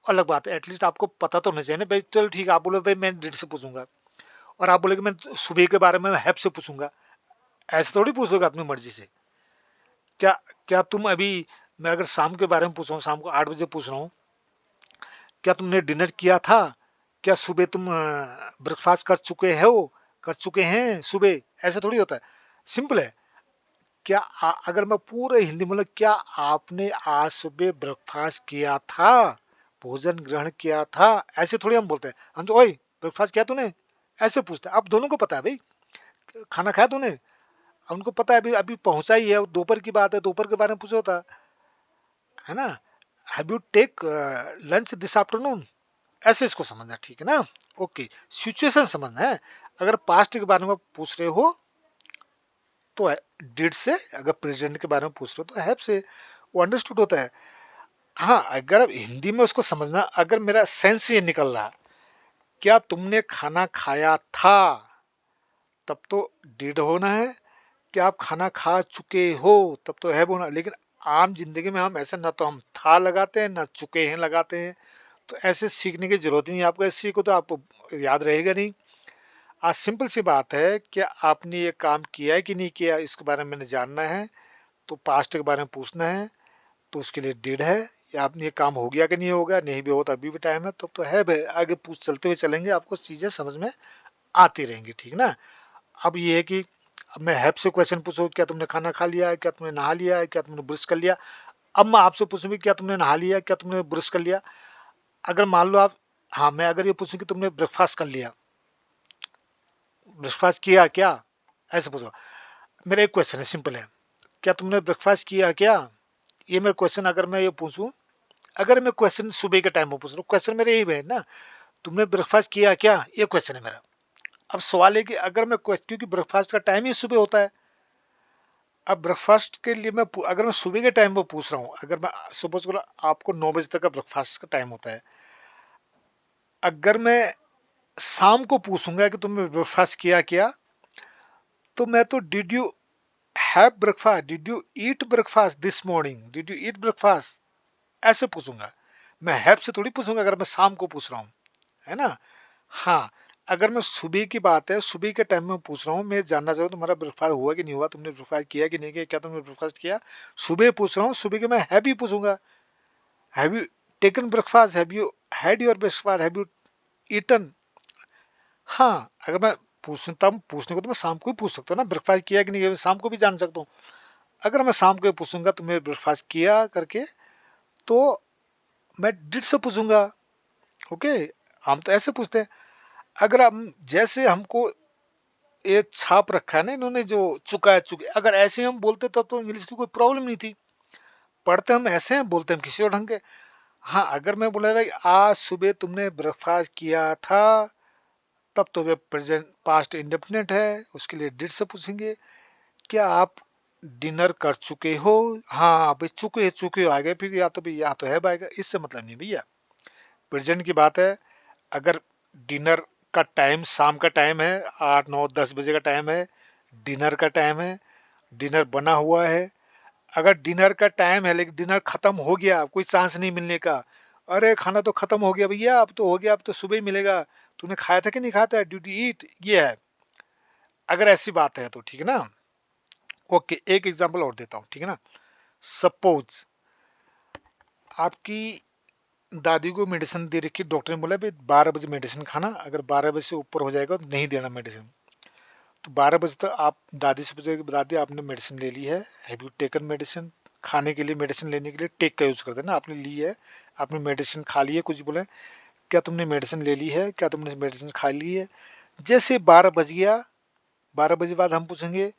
अलग बात है, एटलीस्ट आपको पता तो होना चाहिए ना भाई। चल ठीक है, आप बोले भाई मैं डिड से पूछूंगा, और आप बोले कि मैं सुबह के बारे में हैव से पूछूंगा, ऐसे थोड़ी पूछ लोगे अपनी मर्जी से। क्या क्या तुम अभी, मैं अगर शाम के बारे में पूछ रहा हूँ, शाम को 8 बजे पूछ रहा हूँ, क्या तुमने डिनर किया था, क्या सुबह तुम ब्रेकफास्ट कर चुके हो, कर चुके हैं सुबह, ऐसे थोड़ी होता है। सिंपल है। क्या अगर मैं पूरे हिंदी में बोला, क्या आपने आज सुबह ब्रेकफास्ट किया था, भोजन ग्रहण किया था, ऐसे थोड़ी हम बोलते हैं, हम तो ओए ब्रेकफास्ट किया तूने, ऐसे पूछते हैं। अब दोनों को पता है भाई, खाना खाया तूने, उनको पता है अभी अभी पहुंचा ही है, दोपहर की बात है, दोपहर के बारे में पूछा होता है ना। Have you take lunch this afternoon, ऐसे इसको समझना, ठीक है ना। ओके, सिचुएशन समझना है। अगर पास्ट के बारे में पूछ रहे हो तो डिड से, अगर प्रेजेंट के बारे में पूछ रहे हो तो हैव से, वो अंडरस्टूड होता है। हाँ, अगर अब हिंदी में उसको समझना, अगर मेरा सेंस ये निकल रहा, क्या तुमने खाना खाया था, तब तो डिड होना है। क्या आप खाना खा चुके हो, तब तो हैव होना। लेकिन आम जिंदगी में हम ऐसे ना तो हम था लगाते हैं ना चुके हैं लगाते हैं, तो ऐसे सीखने की जरूरत ही नहीं। आपको ऐसे सीखो तो आपको याद रहेगा नहीं। आज सिंपल सी बात है, क्या आपने ये काम किया है कि नहीं किया, इसके बारे में मैंने जानना है, तो पास्ट के बारे में पूछना है, तो उसके लिए डिड है। या आपने ये काम हो गया कि नहीं हो गया, नहीं भी हो तो अभी भी टाइम है, तब तो है भाई। आगे पूछ चलते हुए चलेंगे, आपको चीजें समझ में आती रहेंगी, ठीक ना। अब ये है कि अब मैं हैव से क्वेश्चन पूछूं, क्या तुमने खाना खा लिया है, क्या तुमने नहा लिया है, क्या तुमने ब्रश कर लिया। अब मैं आपसे पूछूंगी, क्या तुमने नहा लिया, क्या तुमने ब्रश कर लिया। अगर मान लो आप, हाँ, मैं अगर ये पूछूं कि तुमने ब्रेकफास्ट कर लिया, ब्रेकफास्ट किया क्या, ऐसे पूछो। मेरा एक क्वेश्चन है, सिंपल है, क्या तुमने ब्रेकफास्ट किया क्या। ये मैं क्वेश्चन अगर मैं ये पूछूं, अगर मैं क्वेश्चन सुबह के टाइम में पूछ रहा हूँ, क्वेश्चन मेरे यही है ना, तुमने ब्रेकफास्ट किया क्या, ये क्वेश्चन है मेरा। अब सवाल है कि अगर मैं क्वेश्चन, क्योंकि ब्रेकफास्ट का टाइम ही सुबह होता है, अब ब्रेकफास्ट के लिए मैं अगर मैं सुबह के टाइम में पूछ रहा हूँ, अगर मैं सपोज करो आपको 9 बजे तक का ब्रेकफास्ट का टाइम होता है, अगर मैं शाम को पूछूंगा कि तुमने ब्रेकफास्ट किया क्या, तो मैं तो did you have breakfast, did you eat breakfast this morning, did you eat breakfast, ऐसे पूछूंगा। मैं हैव से थोड़ी पूछूंगा अगर मैं शाम को पूछ रहा हूँ, है ना। हाँ, अगर मैं सुबह की बात है, सुबह के टाइम में पूछ रहा हूँ, मैं जानना चाहूँ तुम्हारा ब्रेकफास्ट हुआ कि नहीं हुआ, तुमने ब्रेकफास्ट किया कि नहीं किया, क्या तुमने ब्रेकफास्ट किया, सुबह पूछ रहा हूँ, सुबह के मैं हैव ही पूछूंगा। Have you taken breakfast, have you had your breakfast, have you eaten. हाँ, अगर मैं पूछता हूँ, पूछने को तो मैं शाम को ही पूछ सकता हूँ ना, ब्रेकफास्ट किया कि नहीं किया, शाम को भी जान सकता हूँ। अगर मैं शाम को पूछूंगा तुमने ब्रेकफास्ट किया करके, तो मैं डिड से पूछूंगा। ओके, हम तो ऐसे पूछते हैं। अगर हम, जैसे हमको ये छाप रखा है ना इन्होंने, जो चुका है चुके, अगर ऐसे हम बोलते तब तो इंग्लिश की कोई प्रॉब्लम नहीं थी। पढ़ते हम ऐसे हैं, बोलते हम किसी और ढंग के। हाँ, अगर मैं बोला भाई आज सुबह तुमने ब्रेकफास्ट किया था, तब तो वे प्रेजेंट पास्ट इंडेफिनिट है, उसके लिए डिड से पूछेंगे। क्या आप डिनर कर चुके हो, हाँ भाई चुके चुके हो आगे, फिर या तो भी या तो है आएगा, इससे मतलब नहीं भैया, प्रेजेंट की बात है। अगर डिनर का टाइम शाम का टाइम है, 8 9 10 बजे का टाइम है, डिनर का टाइम है, डिनर बना हुआ है। अगर डिनर का टाइम है लेकिन डिनर खत्म हो गया, कोई चांस नहीं मिलने का, अरे खाना तो खत्म हो गया भैया, अब तो हो गया, अब तो सुबह ही मिलेगा, तूने खाया था कि नहीं खाया था, ड्यूटी ईट, ये है। अगर ऐसी बात है तो ठीक है ना। ओके, एक एग्जांपल और देता हूँ, ठीक है ना। सपोज आपकी दादी को मेडिसिन दे रखी, डॉक्टर ने बोला भाई 12 बजे मेडिसिन खाना, अगर 12 बजे से ऊपर हो जाएगा तो नहीं देना मेडिसिन। तो 12 बजे तक आप दादी से पूछेगा, दादी आपने मेडिसिन ले ली है, हैव यू टेकन मेडिसिन। खाने के लिए, मेडिसिन लेने के लिए टेक का यूज करते हैं ना, आपने ली है, आपने मेडिसिन खा ली है, कुछ बोले, क्या तुमने मेडिसिन ले ली है, क्या तुमने मेडिसिन खा ली है। जैसे 12 बज गया, 12 बजे बाद हम पूछेंगे,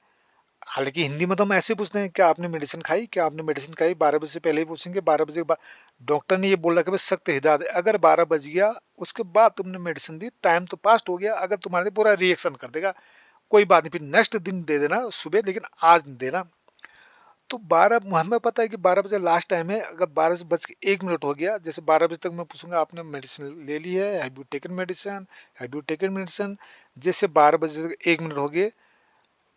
हालांकि हिंदी में तो हम ऐसे पूछते हैं, क्या आपने मेडिसिन खाई, क्या आपने मेडिसिन खाई, 12 बजे से पहले ही पूछेंगे। 12 बजे के बाद डॉक्टर ने ये बोला कि भाई सख्त हिदायत है, अगर 12 बज गया उसके बाद तुमने मेडिसिन दी, टाइम तो पास्ट हो गया, अगर तुम्हारे पूरा रिएक्शन कर देगा, कोई बात नहीं, फिर नेक्स्ट दिन दे देना सुबह, लेकिन आज नहीं देना। तो 12, हमें पता है कि 12 बजे लास्ट टाइम है, अगर 12 बज के 1 मिनट हो गया, जैसे 12 बजे तक मैं पूछूंगा आपने मेडिसिन ले ली है, have you taken medicine, have you taken medicine. जैसे 12 बजे 1 मिनट हो गए,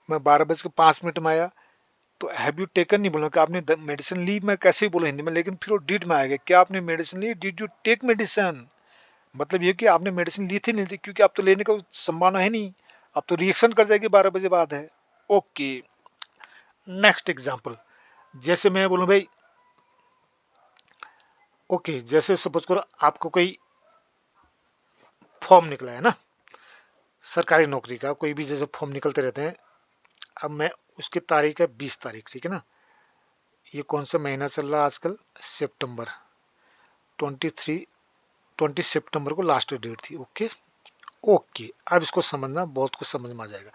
मैं 12 बज के 5 मिनट में आया, तो हैव यू टेकन नहीं बोलूंगा, आपने मेडिसिन ली, मैं कैसे ही बोला हिंदी में, लेकिन फिर वो डिड में आएगा, क्या आपने मेडिसिन ली, डिड यू टेक मेडिसिन। मतलब ये कि आपने मेडिसिन ली थी नहीं थी, क्योंकि अब तो लेने का संभावना है नहीं, अब तो रिएक्शन कर जाएगी, 12 बजे बाद है। ओके, नेक्स्ट एग्जांपल, जैसे मैं बोलूं भाई, ओके, जैसे सपोज करो आपको कोई फॉर्म निकला है ना, सरकारी नौकरी का कोई भी, जैसे फॉर्म निकलते रहते हैं। अब मैं, उसकी तारीख है 20 तारीख, ठीक है ना। ये कौन सा महीना चल रहा है आजकल, सितंबर, 23, 20 सितंबर को लास्ट डेट थी। ओके, ओके, अब इसको समझना, बहुत कुछ समझ में आ जाएगा।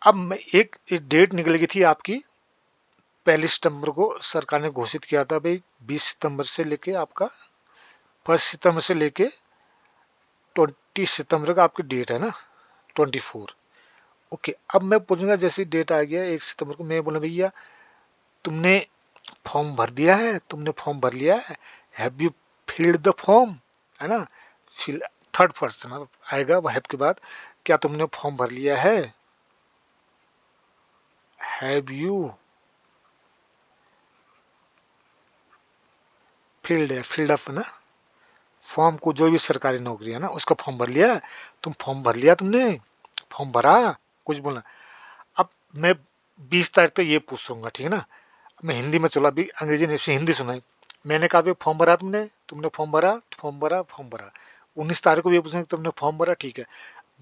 अब मैं एक डेट निकल गई थी आपकी 1 सितंबर को, सरकार ने घोषित किया था भाई 20 सितंबर से लेके आपका 1 सितंबर से लेके 20 सितंबर का आपकी डेट है ना, 24। ओके, अब मैं पूछूंगा जैसे डेट आ गया 1 सितंबर को, मैं बोला भैया तुमने फॉर्म भर दिया है, तुमने फॉर्म भर लिया है, have you filled the form, है ना। फिल, थर्ड पर्सन आएगा हैव के बाद, क्या तुमने फॉर्म भर लिया है, हैव यू फील्ड है, फील्ड अप ना, फॉर्म को, जो भी सरकारी नौकरी है ना उसका फॉर्म भर लिया, तुम फॉर्म भर लिया, तुमने फॉर्म भरा, कुछ बोलना। अब मैं 20 तारीख तक ये पूछूंगा, ठीक है ना। मैं हिंदी में चला, अभी अंग्रेजी ने हिंदी सुनाई। मैंने कहा फॉर्म भरा, तुमने तुमने फॉर्म भरा, फॉर्म भरा, फॉर्म भरा। 19 तारीख को ये पूछेंगे तुमने फॉर्म भरा, ठीक है।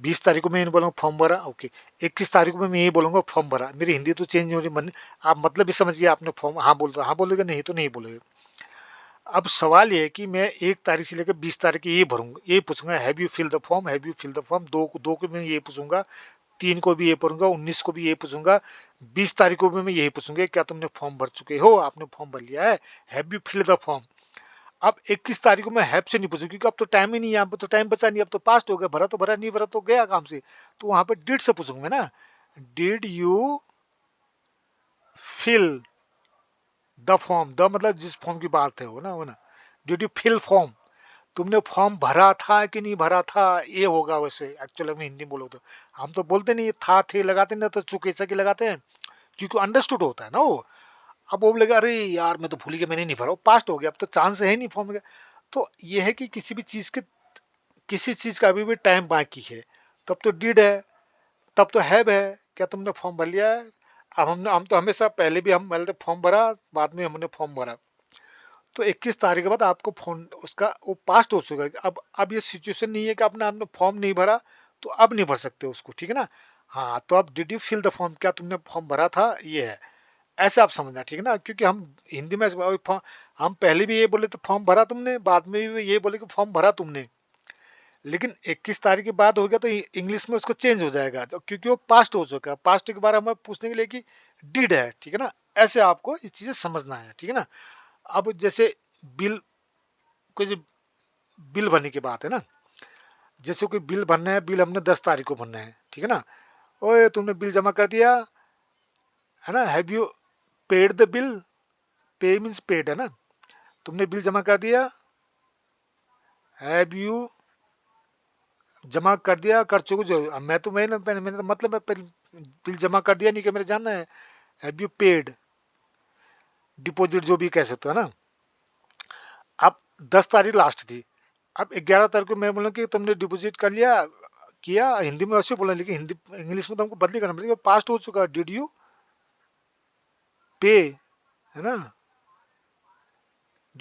20 तारीख को मैं बोलूँगा फॉर्म भरा, ओके। 21 तारीख को मैं यही बोलूंगा फॉर्म भरा। मेरी हिंदी तो चेंज हो रही, मन आप मतलब भी समझ गए, आपने फॉर्म हाँ बोल दो, हाँ बोलोगे, नहीं तो नहीं बोलोगे। अब सवाल ये है कि मैं 1 तारीख से लेकर 20 तारीख ये भरूंगा, ये पूछूंगा have you fill the form, have you fill the form. दो को मैं ये पूछूंगा, 3 को भी ये पूछूंगा, 19 को भी ये पूछूंगा, 20 तारीख को भी मैं यही पूछूंगा, क्या तुमने फॉर्म भर चुके हो, आपने फॉर्म भर लिया है, have you fill the form. अब 21 तारीख को मैं हैव से नहीं पूछूंगा, क्योंकि अब तो टाइम ही नहीं है, अब तो टाइम बचा नहीं, अब तो पास्ट हो गया, भरा तो भरा, नहीं भरा तो गया काम से। तो वहां पर डिड से पूछूंगा ना, did you fill the form, the मतलब जिस फॉर्म की बात है वो ना, डिड यू फिल फॉर्म, तुमने फॉर्म भरा था कि नहीं भरा था, ये होगा वैसे एक्चुअली में हिंदी बोलो तो। हम तो बोलते नहीं था, थे लगाते ना, तो चुके सके लगाते हैं, क्योंकि अंडरस्टूड होता है ना वो। अब वो बोलेगा अरे यार मैं तो भूल गया, मैंने नहीं भरा, पास्ट हो गया, अब तो चांस है नहीं फॉर्म का। तो ये है कि किसी भी चीज के, किसी चीज का अभी भी टाइम बाकी है, तब तो डिड है, तब तो हैव है, क्या तुमने फॉर्म भर लिया है। अब हम तो हमेशा पहले भी हम पहले फॉर्म भरा, बाद में हमने फॉर्म भरा। तो 21 तारीख के बाद आपको फोन उसका वो पास्ट हो चुका है। अब ये सिचुएशन नहीं है कि आपने फॉर्म नहीं भरा तो अब नहीं भर सकते उसको, ठीक है ना। हाँ, तो अब did you fill the form, क्या तुमने फॉर्म भरा था, ये है। ऐसे आप समझना, ठीक है ना, क्योंकि हम हिंदी में हम पहले भी ये बोले तो फॉर्म भरा तुमने, बाद में भी ये बोले कि फॉर्म भरा तुमने। लेकिन 21 तारीख के बाद हो गया तो इंग्लिश में उसको चेंज हो जाएगा, तो क्योंकि वो पास्ट हो चुका है, पास्ट के बारे में हमें पूछने के लिए कि डिड है, ठीक है ना। ऐसे आपको ये चीजें समझना है, ठीक है ना। अब जैसे बिल, कोई जो बिल भरने की बात है ना, जैसे कोई बिल भरना है, बिल हमने 10 तारीख को भरना है, ठीक है ना। ओए तुमने बिल जमा कर दिया, है ना, have you paid the bill, पे मीन्स पेड है ना, तुमने बिल जमा कर दिया, हैव यू जमा कर दिया, कर चुके जो, अब मैं तो मैंने तो मतलब बिल जमा कर दिया नहीं कि मेरे जानना है, हैव यू पेड, डिपॉजिट जो भी कह सकते हो ना। अब 10 तारीख लास्ट थी, अब 11 तारीख को मैं बोलूँ कि तुमने डिपॉजिट कर लिया, किया, हिंदी में वैसे बोला, लेकिन हिंदी इंग्लिश में तो हमको बदली करना पड़ेगा, पास्ट हो चुका, डिड यू पे, है ना,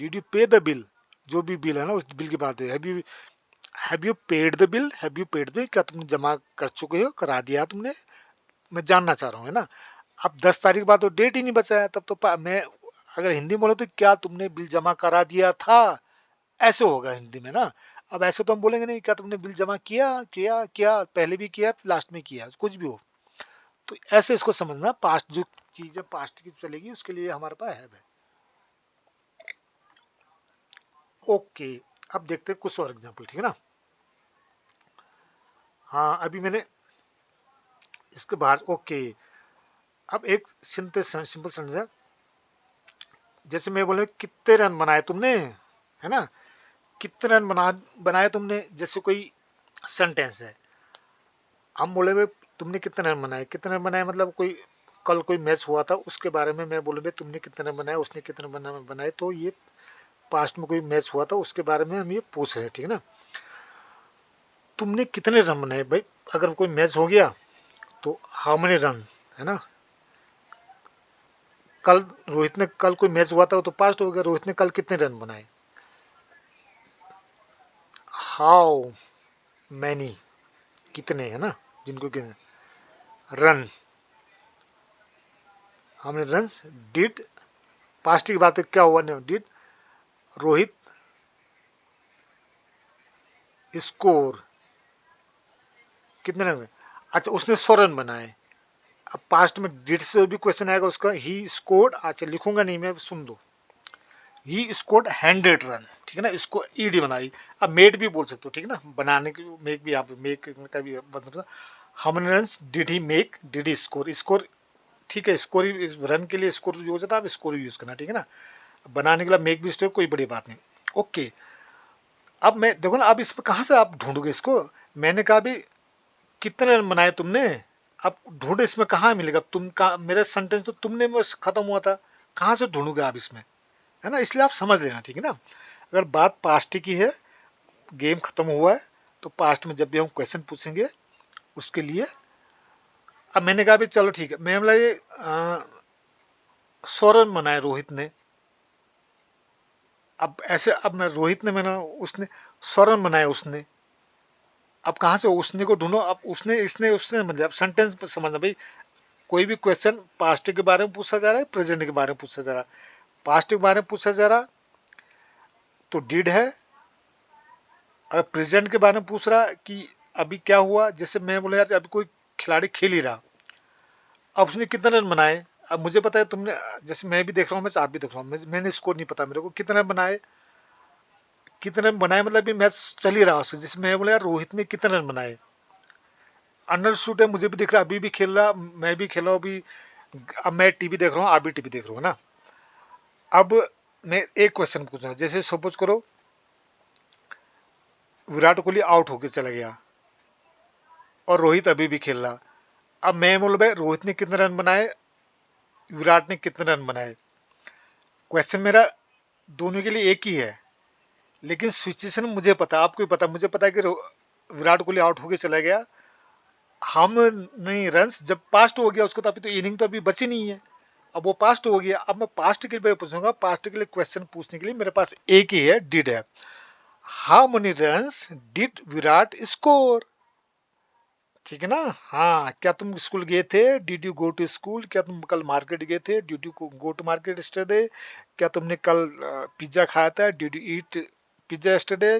डिड यू पे द बिल, जो भी बिल है ना उस बिल की बात है, have you paid the bill, have you paid the, क्या तुमने जमा कर चुके हो, करा दिया तुमने, मैं जानना चाह रहा हूँ, है ना। अब 10 तारीख बाद तो डेट ही नहीं बचा है, तब तो मैं अगर हिंदी में बोलो तो क्या तुमने बिल जमा करा दिया था, ऐसे होगा हिंदी में ना। अब ऐसे तो हम बोलेंगे नहीं, क्या तुमने बिल जमा किया, किया किया, पहले भी किया लास्ट में किया, कुछ भी हो। तो ऐसे इसको समझना, पास्ट जो चीज है पास्ट की चलेगी, उसके लिए हमारे पास है। ओके, अब देखते हैं कुछ और एग्जांपल, ठीक है ना। हाँ, अभी मैंने इसके बाहर, ओके। अब एक सिंपल सेंटेंस है, जैसे मैं बोले कितने रन बनाए तुमने, है ना, कितने रन बनाए तुमने, जैसे कोई सेंटेंस है। हम बोले भाई तुमने कितने रन बनाए, कितने रन बनाए मतलब कोई कल कोई मैच हुआ था उसके बारे में मैं बोलूँ भाई तुमने कितने रन बनाए, उसने कितने बनाए, तो ये पास्ट में कोई मैच हुआ था उसके बारे में हम ये पूछ रहे हैं, ठीक है ना। तुमने कितने रन बनाए भाई, अगर कोई मैच हो गया तो हाउ मेनी रन, है ना। कल रोहित ने, कल कोई मैच हुआ था तो पास्ट हो गया, रोहित ने कल कितने रन बनाए, हाउ मैनी, कितने, है ना, जिनको कितने रन, हमने रन, डिड, पास्ट की बात है क्या हुआ, नहीं डिड रोहित स्कोर कितने रन, अच्छा उसने 100 रन बनाए। अब पास्ट में डिड से भी क्वेश्चन आएगा उसका, ही स्कोर्ड, अच्छा लिखूंगा नहीं मैं, सुन दो, ही स्कोर्ड 100 रन, ठीक है ना, इसको ईडी बनाई। अब मेड भी बोल सकते हो, ठीक है ना, बनाने की मेक भी, यहाँ पे मेक का भी मतलब, how many run did he make, did he score, score ठीक है, स्कोर इस रन के लिए स्कोर यूज होता है, आप स्कोर यूज करना, ठीक है ना, बनाने के लिए मेक भी स्टोर, कोई बड़ी बात नहीं। ओके, अब मैं देखो ना, अब इस पर कहाँ से आप ढूंढोगे इसको, मैंने कहा भी कितने रन बनाए तुमने, अब ढूंढो इसमें कहाँ मिलेगा, तुम का मेरा सेंटेंस तो तुमने में खत्म हुआ था, कहाँ से ढूंढोगे आप इसमें, है ना, इसलिए आप समझ लेना, ठीक है ना। अगर बात पास्ट की है, गेम खत्म हुआ है, तो पास्ट में जब भी हम क्वेश्चन पूछेंगे उसके लिए, अब मैंने कहा भी चलो ठीक है, मैं बोला ये 100 रन बनाए रोहित ने, अब ऐसे, अब मैं रोहित ने, मैंने उसने 100 रन बनाए उसने, अब कहाँ से उसने को ढूंढो, अब उसने इसने उसने, मतलब सेंटेंस समझना भाई, कोई भी क्वेश्चन पास्ट के बारे में पूछा जा रहा है, प्रेजेंट के बारे में पूछा जा रहा है, पास्ट के बारे में पूछा जा रहा तो डिड है, अगर प्रेजेंट के बारे में पूछ रहा कि अभी क्या हुआ, जैसे मैं बोला यार अभी कोई खिलाड़ी खेल ही रहा, अब उसने कितने रन बनाए, अब मुझे पता है तुमने, जैसे मैं भी देख रहा हूँ, मैं आप भी देख रहा हूँ, मैंने स्कोर नहीं पता मेरे को कितने रन बनाए, कितने रन बनाए मतलब भी मैच चल ही रहा उससे, जैसे मैं बोला यार रोहित ने कितने रन बनाए, अंडरस्टूड है, मुझे भी दिख रहा, अभी भी खेल रहा, मैं भी खेल रहा हूँ अभी, अब मैं टीवी देख रहा हूँ, आप भी टीवी देख रहे हो ना। अब मैं एक क्वेश्चन पूछ रहा हूँ, जैसे सपोज करो विराट कोहली आउट होकर चला गया और रोहित अभी भी खेल रहा, अब मैं बोल भाई रोहित ने कितने रन बनाए, विराट ने कितने रन बनाए, क्वेश्चन मेरा दोनों के लिए एक ही है, लेकिन सिचुएशन मुझे पता, आपको भी पता, मुझे पता है कि विराट कोहली आउट होकर चला गया, हम नहीं रन्स जब पास्ट हो गया उसको, तो अभी तो इनिंग तो अभी बची नहीं है, अब वो पास्ट हो गया, अब मैं पास्ट के लिए पूछूंगा, पास्ट के लिए क्वेश्चन पूछने के लिए मेरे पास एक ही है, डिड है, how many runs did Virat score, ठीक है ना। हाँ, क्या तुम स्कूल गए थे, did you go to school, क्या तुम कल मार्केट गए थे, did you go to market yesterday, क्या तुमने कल पिज्जा खाया था, did you eat pizza yesterday,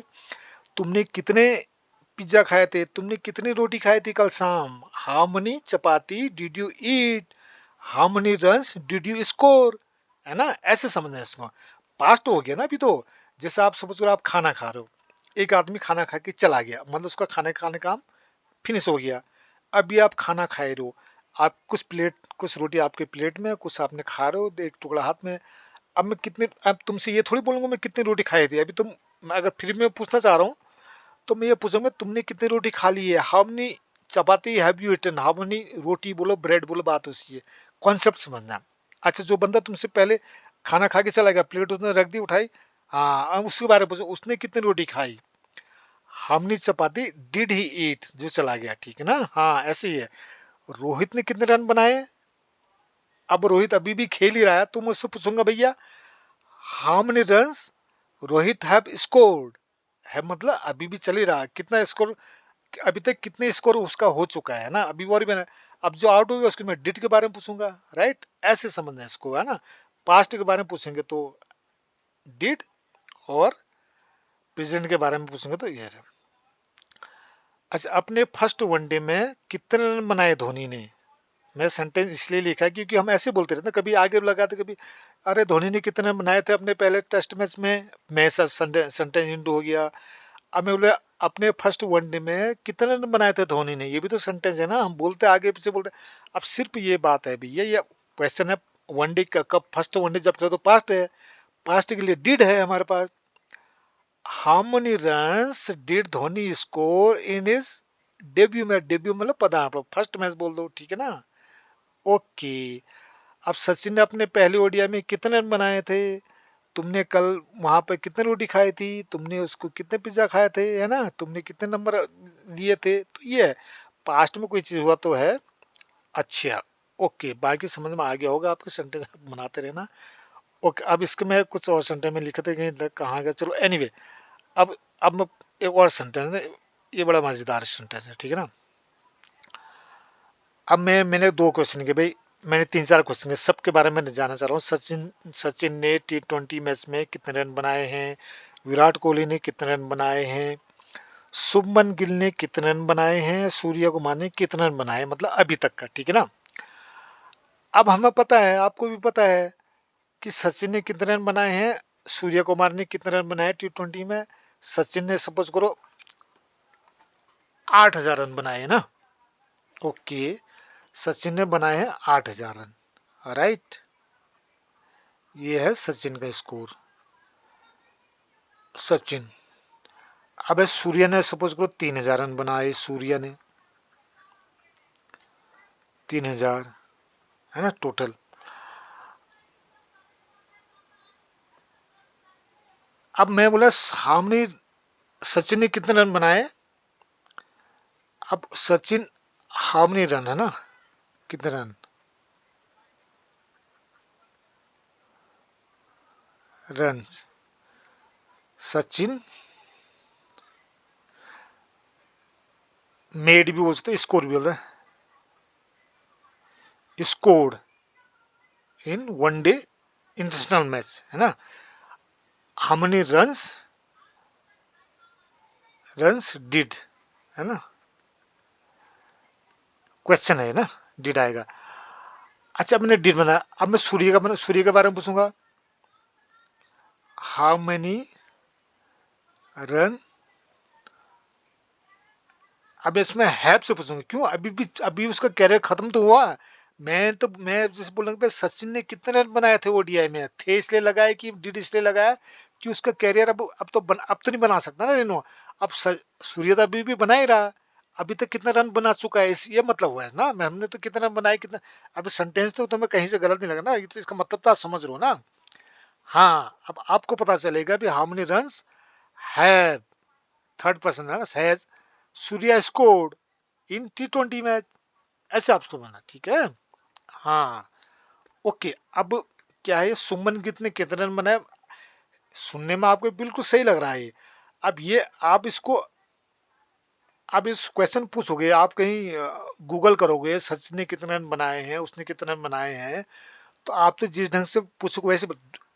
तुमने कितने पिज्जा खाए थे, तुमने कितनी रोटी खाई थी कल शाम, how many chapati did you eat, how many runs did you score, है ना, ऐसे समझना है इसको, पास्ट हो गया ना अभी तो, जैसे आप समझ आप खाना खा रहे हो, एक आदमी खाना खा के चला गया, मतलब उसका खाने का फिनिश हो गया, अभी आप खाना खाए रहो, आप कुछ प्लेट, कुछ रोटी आपके प्लेट में, कुछ आपने खा रहे हो, एक टुकड़ा हाथ में, अब मैं कितने, अब तुमसे ये थोड़ी बोलूंगा मैं कितनी रोटी खाई थी, अभी तुम, मैं अगर फिर मैं पूछना चाह रहा हूँ तो मैं ये पूछूंगा तुमने कितनी रोटी खा ली है, how many chapati have you eaten, how many roti बोलो, ब्रेड बोलो, बात उसी है, कॉन्सेप्ट समझना। अच्छा, जो बंदा तुमसे पहले खाना खा के चला गया, प्लेट उसने रख दी उठाई, हाँ, अब उसके बारे में पूछो उसने कितनी रोटी खाई, हमने चपाती डिड ही ईट, जो चला गया, ठीक है ना, हाँ ऐसे ही है। रोहित ने कितने रन बनाए, अब रोहित अभी भी खेल ही रहा है, तो मैं उससे पूछूंगा भैया how many runs Rohit have scored, है मतलब अभी भी चल ही रहा है, कितना स्कोर, अभी तक कितने स्कोर उसका हो चुका है ना, अभी और भी ना, अब जो आउट हो गया उसके मैं डिड के बारे में पूछूंगा, राइट, ऐसे समझना है इसको, है ना, पास्ट के बारे में पूछेंगे तो डिड, और प्रेजेंट के बारे में पूछेंगे तो ये है। अच्छा, अपने फर्स्ट वनडे में कितने रन बनाए धोनी ने, मैं सेंटेंस इसलिए लिखा है क्योंकि हम ऐसे बोलते रहते ना, कभी आगे लगाते, कभी अरे धोनी ने कितने रन बनाए थे अपने पहले टेस्ट मैच में, मैं सेंटेंस इंटू हो गया, अब मैं बोले अपने फर्स्ट वनडे में कितने रन बनाए थे धोनी ने, ये भी तो सेंटेंस है ना, हम बोलते आगे पीछे बोलते, अब सिर्फ ये बात है भैया, ये क्वेश्चन है वनडे का, कब फर्स्ट वनडे जब करे तो पास्ट है, पास्ट के लिए डिड है हमारे पास, how many runs did Dhoni score in his debut match, debut मतलब पदार्पण, फर्स्ट मैच बोल दो, ठीक है ना। ओके, अब सचिन ने अपने पहले ओडीआई में कितने रन बनाए थे, तुमने कल वहां पे कितने रोटी खाई थी, तुमने उसको कितने पिज्जा खाए थे, है ना, तुमने कितने नंबर लिए थे, तो ये है, पास्ट में कोई चीज हुआ तो है। अच्छा, ओके, बाकी समझ में आ गया होगा, आपके सेंटेंस बनाते रहना। ओके, अब इसके मैं कुछ और सेंटेंस में लिखे थे कहीं कहाँ गया, चलो एनीवे, अब मैं एक और सेंटेंस है, ये बड़ा मजेदार सेंटेंस है, ठीक है ना। अब मैंने दो क्वेश्चन के भाई, मैंने तीन चार क्वेश्चन के सबके बारे में जानना चाह रहा हूँ, सचिन ने T20 मैच में कितने रन बनाए हैं, विराट कोहली ने कितने रन बनाए हैं, शुभमन गिल ने कितने रन बनाए हैं, सूर्य कुमार ने कितने रन बनाए, मतलब अभी तक का, ठीक है ना। अब हमें पता है, आपको भी पता है कि सचिन ने कितने रन बनाए हैं, सूर्य कुमार ने कितने रन बनाए T20 में। सचिन ने सपोज करो 8,000 रन बनाए हैं ना। ओके, सचिन ने बनाए हैं 8,000 रन, राइट। ये है सचिन का स्कोर, सचिन। अब सूर्य ने सपोज करो 3,000 रन बनाए, सूर्य ने 3,000, है ना टोटल। अब मैं बोला सामने सचिन ने कितने रन बनाए। अब सचिन हाउ मेनी रन है ना, कितने रन, रन सचिन मेड भी बोल सकते, स्कोर भी बोल रहे हैं, scored in one day international match, है ना। How many runs, runs did, है ना, क्वेश्चन है ना, डिड आएगा। अच्छा मैंने डिड बनाया, अब मैं सूर्य के बारे में पूछूंगा, हाउ मेनी रन। अब इसमें हैव से पूछूंगा, क्यों, अभी उसका कैरियर खत्म तो हुआ। मैं जैसे बोल रहा हूँ सचिन ने कितने रन बनाए थे ओडीआई में, थे इसलिए लगाया कि डिड इसलिए लगाया कि उसका कैरियर अब तो नहीं बना सकता ना रेनो। अब सूर्य तो अभी भी बना ही रहा, अभी तक कितना रन बना चुका है, इस ये मतलब हुआ है ना, मैं हमने तो कितने रन बनाए कितना। अभी सेंटेंस तो तुम्हें कहीं से गलत नहीं लगा ना, ये तो इसका मतलब तो आप समझ रहे हो ना। हाँ, अब आपको पता चलेगा भी how many runs have, third person है ना, has Surya scored in T20 match, ऐसे आपको माना, ठीक है। हाँ, ओके। अब क्या है, सुमन गिल ने कितने रन बनाए, सुनने में आपको बिल्कुल सही लग रहा है ये। अब ये आप इस क्वेश्चन पूछोगे, आप कहीं गूगल करोगे सचिन ने कितने रन बनाए हैं, उसने कितने रन बनाए हैं, तो आप तो जिस ढंग से पूछोगे वैसे,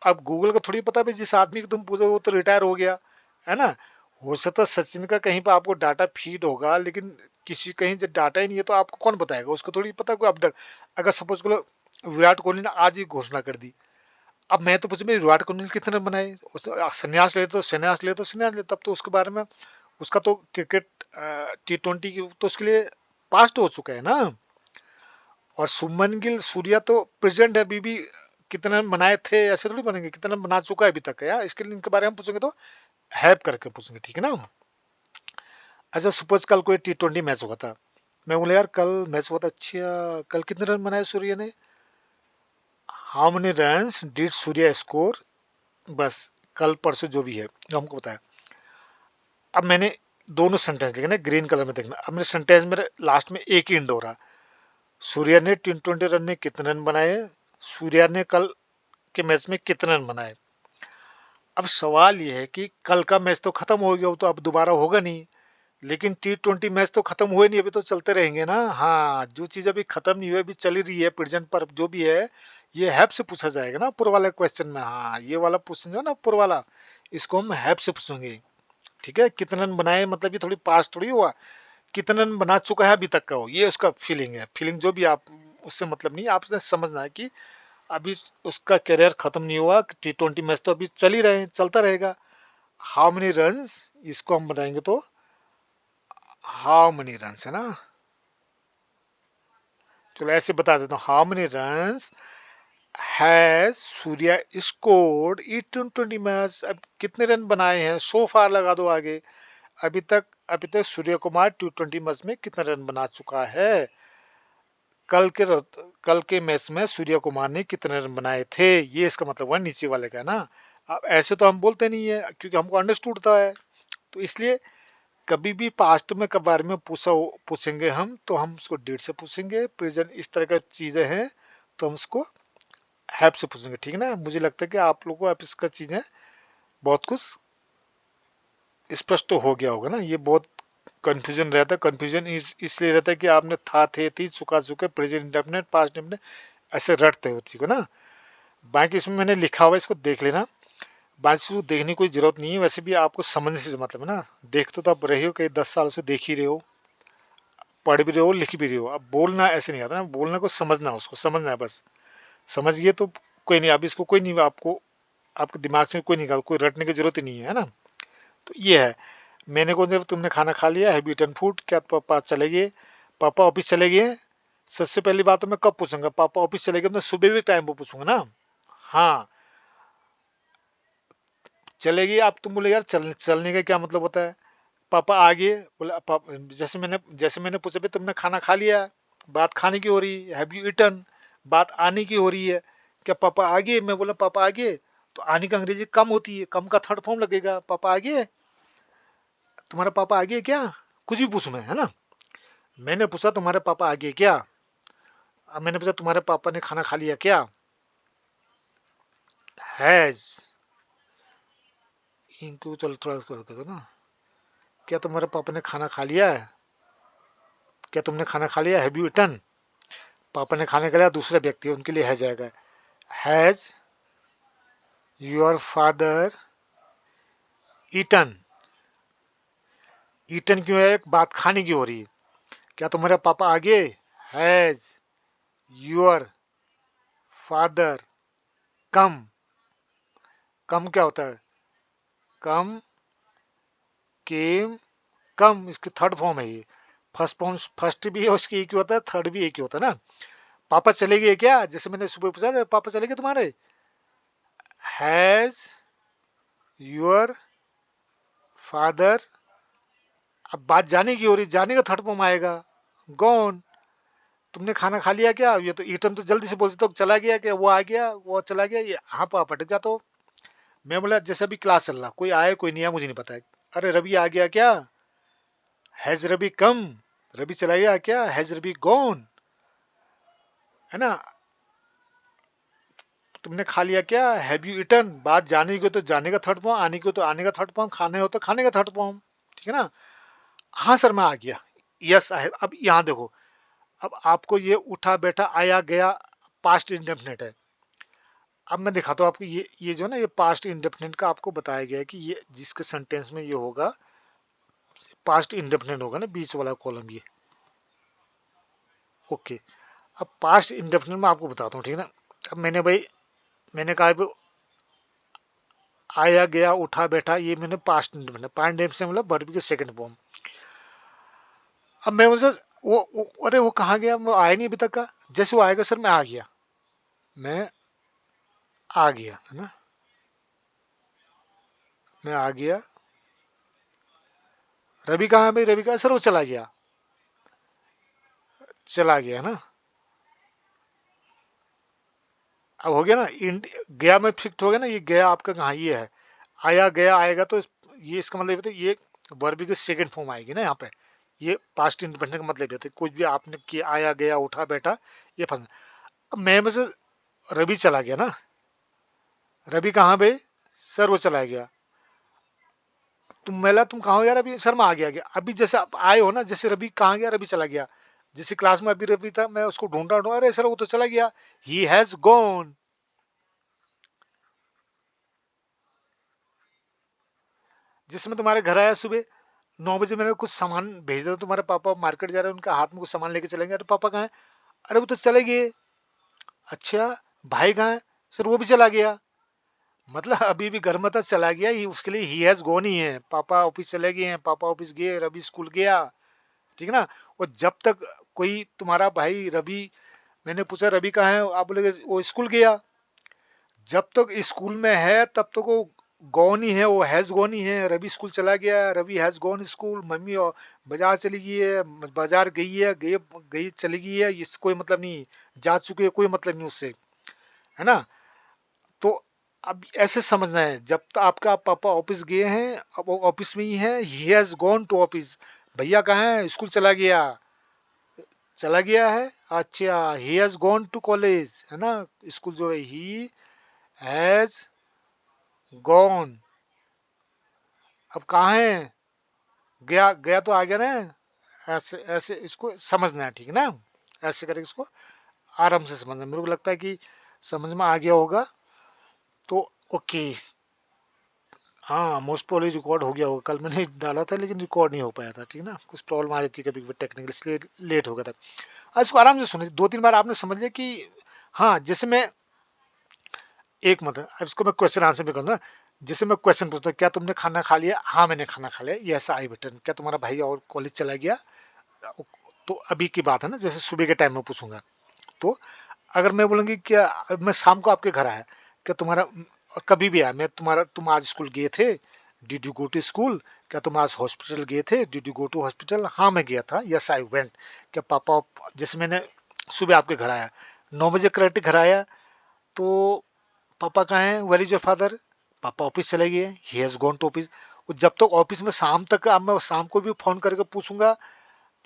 अब गूगल का थोड़ी पता है जिस आदमी को तुम पूछो वो तो रिटायर हो गया, है ना। हो सकता है सचिन का कहीं पर आपको डाटा फीड होगा, लेकिन किसी कहीं जब डाटा ही नहीं है तो आपको कौन बताएगा, उसको थोड़ी पता कोई अपडेट। अगर सपोज करो विराट कोहली ने आज ही घोषणा कर दी, अब मैं तो पूछूं भाई विराट कोहली ने कितने रन बनाए, संन्यास ले, तब तो उसके बारे में, उसका तो क्रिकेट T20 की तो उसके लिए पास्ट हो चुका है ना। और शुभमन गिल सूर्या तो प्रेजेंट है अभी भी, कितने रन बनाए थे ऐसे थोड़ी बनेंगे, कितने रन बना चुका है अभी तक, यार इसके लिए इनके बारे में पूछेंगे तो हैव करके पूछेंगे, ठीक है ना। अच्छा सपोज कल कोई T20 मैच हुआ था, मैं बोला यार कल मैच हुआ था, अच्छा कल कितने रन बनाए सूर्य ने, how many runs did Surya score, बस कल परसों जो भी है जो हमको बताया। अब मैंने दोनों सेंटेंस लिखे ना, ग्रीन कलर में देखना, अब मेरे सेंटेंस में लास्ट में एक ही इंड हो रहा, सूर्या ने T20 रन में कितने रन बनाए, सूर्या ने कल के मैच में कितने रन बनाए। अब सवाल ये है कि कल का मैच तो खत्म हो गया, वो तो अब दोबारा होगा नहीं, लेकिन T20 मैच तो खत्म हुए नहीं, अभी तो चलते रहेंगे ना। हाँ, जो चीज अभी खत्म नहीं हुई, अभी चल रही है प्रेजेंट पर जो भी है, ये हैप से पूछा जाएगा ना ऊपर वाले क्वेश्चन में। हाँ, ये वाला पूछेंगे ना ऊपर वाला, इसको हम हैप से पूछेंगे, ठीक है। कितने रन बनाए मतलब ये थोड़ी पास थोड़ी हुआ, कितने रन बना चुका है अभी तक का हो, ये उसका फीलिंग है, फीलिंग जो भी आप, उससे मतलब नहीं, आपने समझना है कि अभी उसका करियर खत्म नहीं हुआ, T20 मैच तो अभी चल ही रहे, चलता रहेगा। हाउ मेनी रन, इसको हम बताएंगे तो हाउ मेनी रन, है ना। चलो ऐसे बता देता हूँ, how many run has Surya scored E T20 match, अब कितने रन बनाए हैं सो फार लगा दो आगे, अभी तक सूर्य कुमार T20 मैच में कितने रन बना चुका है। कल के कल के मैच में सूर्य कुमार ने कितने रन बनाए थे, ये इसका मतलब हुआ नीचे वाले का ना। अब ऐसे तो हम बोलते नहीं है क्योंकि हमको अंडरस्टूड था है, तो इसलिए कभी भी पास्ट में के बारे में पूछेंगे हम तो हम उसको डेट से पूछेंगे, प्रेजेंट इस तरह की चीजें हैं तो हम उसको हैव से पूछेंगे, ठीक है ना। मुझे लगता है कि आप लोगों को अब इसका चीजें बहुत कुछ स्पष्ट हो गया होगा ना। ये बहुत कंफ्यूजन रहता है, कंफ्यूजन इसलिए रहता है कि आपने था, थे, थी, चुका, चुके, प्रेजेंट इंडेफिनिट, पास्ट इंडेफिनिट ऐसे रटते हो, ठीक है ना। बाकी इसमें मैंने लिखा हुआ है, इसको देख लेना। बाकी चीज़ को देखने की कोई ज़रूरत नहीं है, वैसे भी आपको समझने से मतलब है ना, देखते तो आप रहे हो, कई 10 साल से देख ही रहे हो, पढ़ भी रहे हो, लिख भी रहे हो। अब बोलना ऐसे नहीं आता ना, बोलना को समझना, उसको समझना है बस। समझ गए तो कोई नहीं, अब इसको कोई नहीं, आपको आपके दिमाग से कोई निकाल, कोई रटने की ज़रूरत ही नहीं है ना। तो ये है, मैंने कौन सा तुमने खाना खा लिया, हैव यू ईटन फूड, क्या पापा चले गए, पापा ऑफिस चले गए। सबसे पहली बात तो मैं कब पूछूंगा, पापा ऑफिस चले गए, मैं सुबह भी टाइम पे पूछूंगा ना। हाँ, चले गए, अब तुम बोले यार चलने का क्या मतलब होता है। पापा आ गए, बोला पापा, जैसे मैंने पूछा भी तुमने खाना खा लिया, बात खाने की हो रही है, हैव यू ईटन, बात आने की हो रही है। क्या पापा आ गए, मैं बोला पापा आ गए, तो आने का अंग्रेजी कम होती है, कम का थर्ड फॉर्म लगेगा, पापा आ गए, तुम्हारा पापा आ गए क्या, कुछ भी पूछना है ना। मैंने पूछा तुम्हारे पापा आ गए क्या, अब मैंने पूछा तुम्हारे पापा ने खाना खा लिया क्या, हैज, इनको चलो थोड़ा कर दो ना, क्या तुम्हारे पापा ने खाना खा लिया है, क्या तुमने खाना खा लिया, हैव यू ईटन। पापा ने खाने के लिए दूसरा व्यक्ति है, उनके लिए हैज आएगा, has your father eaten. Eaten क्यों है, एक बात खाने की हो रही है। क्या तुम्हारे पापा आगे, हैज योर फादर कम। कम क्या होता है, कम, केम, कम, इसकी थर्ड फॉर्म है ये। फर्स्ट फॉर्म, फर्स्ट भी है उसकी एक ही होता है, थर्ड भी एक ही होता है ना। पापा चले गए क्या, जैसे मैंने सुबह पूछा पापा चले गए तुम्हारे, हैज योर फादर, अब बात जाने की हो रही, जाने का थर्ड फॉर्म आएगा, गॉन। तुमने खाना खा लिया क्या, ये तो ईटन तो जल्दी से बोलते तो चला गया क्या, वो आ गया, वो चला गया, ये हाँ पापा अटक जाता हो। मैं बोला जैसे अभी क्लास चल रहा, कोई आया कोई नहीं आया मुझे नहीं पता है, अरे रवि आ गया क्या, हैज रवि कम, रवि चला गया क्या, हैज रवि गॉन, है ना। तुमने खा लिया क्या, हैव यू ईटन, बात जाने की हो तो जाने का थर्ड फॉर्म, आने की हो तो आने का थर्ड फॉर्म, खाने हो तो खाने का थर्ड फॉर्म, ठीक है ना। हाँ सर मैं आ गया, यस आई, अब यहाँ देखो, अब आपको ये उठा बैठा आया गया पास्ट इंडेफिनिट है। अब मैं दिखाता हूँ आपको, ये जो ना, ये पास्ट इंडेफिनिट का आपको बताया गया है कि ये जिसके सेंटेंस में ये होगा, पास्ट इंडेफिनिट होगा ना, बीच वाला कॉलम ये, ओके। अब पास्ट इंडेफिनिट में आपको बताता हूँ, ठीक है ना। अब मैंने भाई, मैंने कहा भी आया गया उठा बैठा, ये मैंने पास्ट इंडेफिनिट, पास्ट इंडेफिनिट से मतलब वर्ब के सेकंड फॉर्म। अब मैं मुझसे अरे वो कहाँ गया, वो आया नहीं अभी तक का, जैसे वो आएगा सर मैं आ गया, मैं आ गया, है ना, मैं आ गया। रवि कहाँ है भाई, रवि कहाँ, सर वो चला गया, चला गया ना। अब हो गया ना, गया में शिफ्ट हो गया ना, ये गया आपका कहाँ, ये है, आया गया आएगा तो ये इसका मतलब तो ये वर्ब की सेकंड फॉर्म आएगी ना यहाँ पे। ये पास्ट इंडिपेंडेंट का मतलब ये था, कुछ भी आपने किया, आया गया उठा बैठा, ये फंस। अब मैं में से रवि चला गया ना, रवि कहाँ भाई, सर वो चला गया। तुम कहाँ हो यार, अभी सर मैं आ गया, अभी जैसे आप आए हो ना, जैसे रवि कहाँ गया, रवि चला गया, जैसे क्लास में अभी रवि था, मैं उसको ढूंढ रहा, अरे सर वो तो चला गया, ही हैज गॉन। जिसमें तुम्हारे घर आया सुबह 9 बजे, मैंने कुछ सामान भेज दिया, तुम्हारे पापा मार्केट जा रहे हैं, उनका हाथ में कुछ सामान लेके चलेंगे, अरे पापा कहाँ है, अरे वो तो चले गए। अच्छा, भाई कहाँ है, सर वो भी चला गया। मतलब अभी भी घर में था, चला गया, ही उसके लिए ही हैज गॉन ही है, पापा ऑफिस चले गए हैं, पापा ऑफिस गए, रवि स्कूल गया, ठीक है ना। और जब तक कोई तुम्हारा भाई रवि, मैंने पूछा रवि कहाँ है, आप बोले वो स्कूल गया, जब तक स्कूल में है तब तक वो गॉन ही है, वो हैज गॉन ही है। रवि स्कूल चला गया, रवि हैज गॉन स्कूल, मम्मी और बाजार चली गई है, बाजार गई है, गई गई चली गई है, इस कोई मतलब नहीं, जा चुके है कोई मतलब नहीं उससे, है ना। तो अब ऐसे समझना है, जब तक आपका पापा ऑफिस गए हैं, अब वो ऑफिस में ही है, he has gone to office, भैया कहाँ है, स्कूल चला गया, चला गया है, अच्छा, he has gone to college, है ना, स्कूल जो है, ही हैज गॉन, अब कहाँ है, गया, गया तो आ गया ना। ऐसे ऐसे इसको समझना है, ठीक है ना, ऐसे करके इसको आराम से समझना, मेरे को लगता है कि समझ में आ गया होगा। तो ओके, हाँ, मोस्ट प्रोबेबली रिकॉर्ड हो गया होगा। कल मैंने डाला था लेकिन रिकॉर्ड नहीं हो पाया था, ठीक है ना, कुछ प्रॉब्लम आ जाती है कभी कभी टेक्निकल, इसलिए लेट हो गया था। इसको आराम से सुनिए, 2-3 बार आपने समझ लिया कि हाँ, जैसे मैं एक मतलब अब इसको मैं क्वेश्चन आंसर भी करूँगा। जैसे मैं क्वेश्चन पूछता हूँ, क्या तुमने खाना खा लिया? हाँ, मैंने खाना खा लिया। Yes I button. क्या तुम्हारा भाई और कॉलेज चला गया? तो अभी की बात है ना, जैसे सुबह के टाइम में पूछूंगा। तो अगर मैं बोलूँगी क्या, अब मैं शाम को आपके घर आया, क्या तुम्हारा कभी भी आया, मैं तुम्हारा तुम आज स्कूल गए थे? Did you go to school? क्या तुम आज हॉस्पिटल गए थे? Did you go to hospital? हाँ मैं गया था, यस आई वेंट। क्या पापा, जैसे मैंने सुबह आपके घर आया, 9 बजे करेक्ट घर आया, तो पापा कहाँ हैं? Where is your father? पापा ऑफिस चले गए, he has gone to office. जब तक ऑफिस में शाम तक, अब मैं शाम को भी फोन करके पूछूंगा,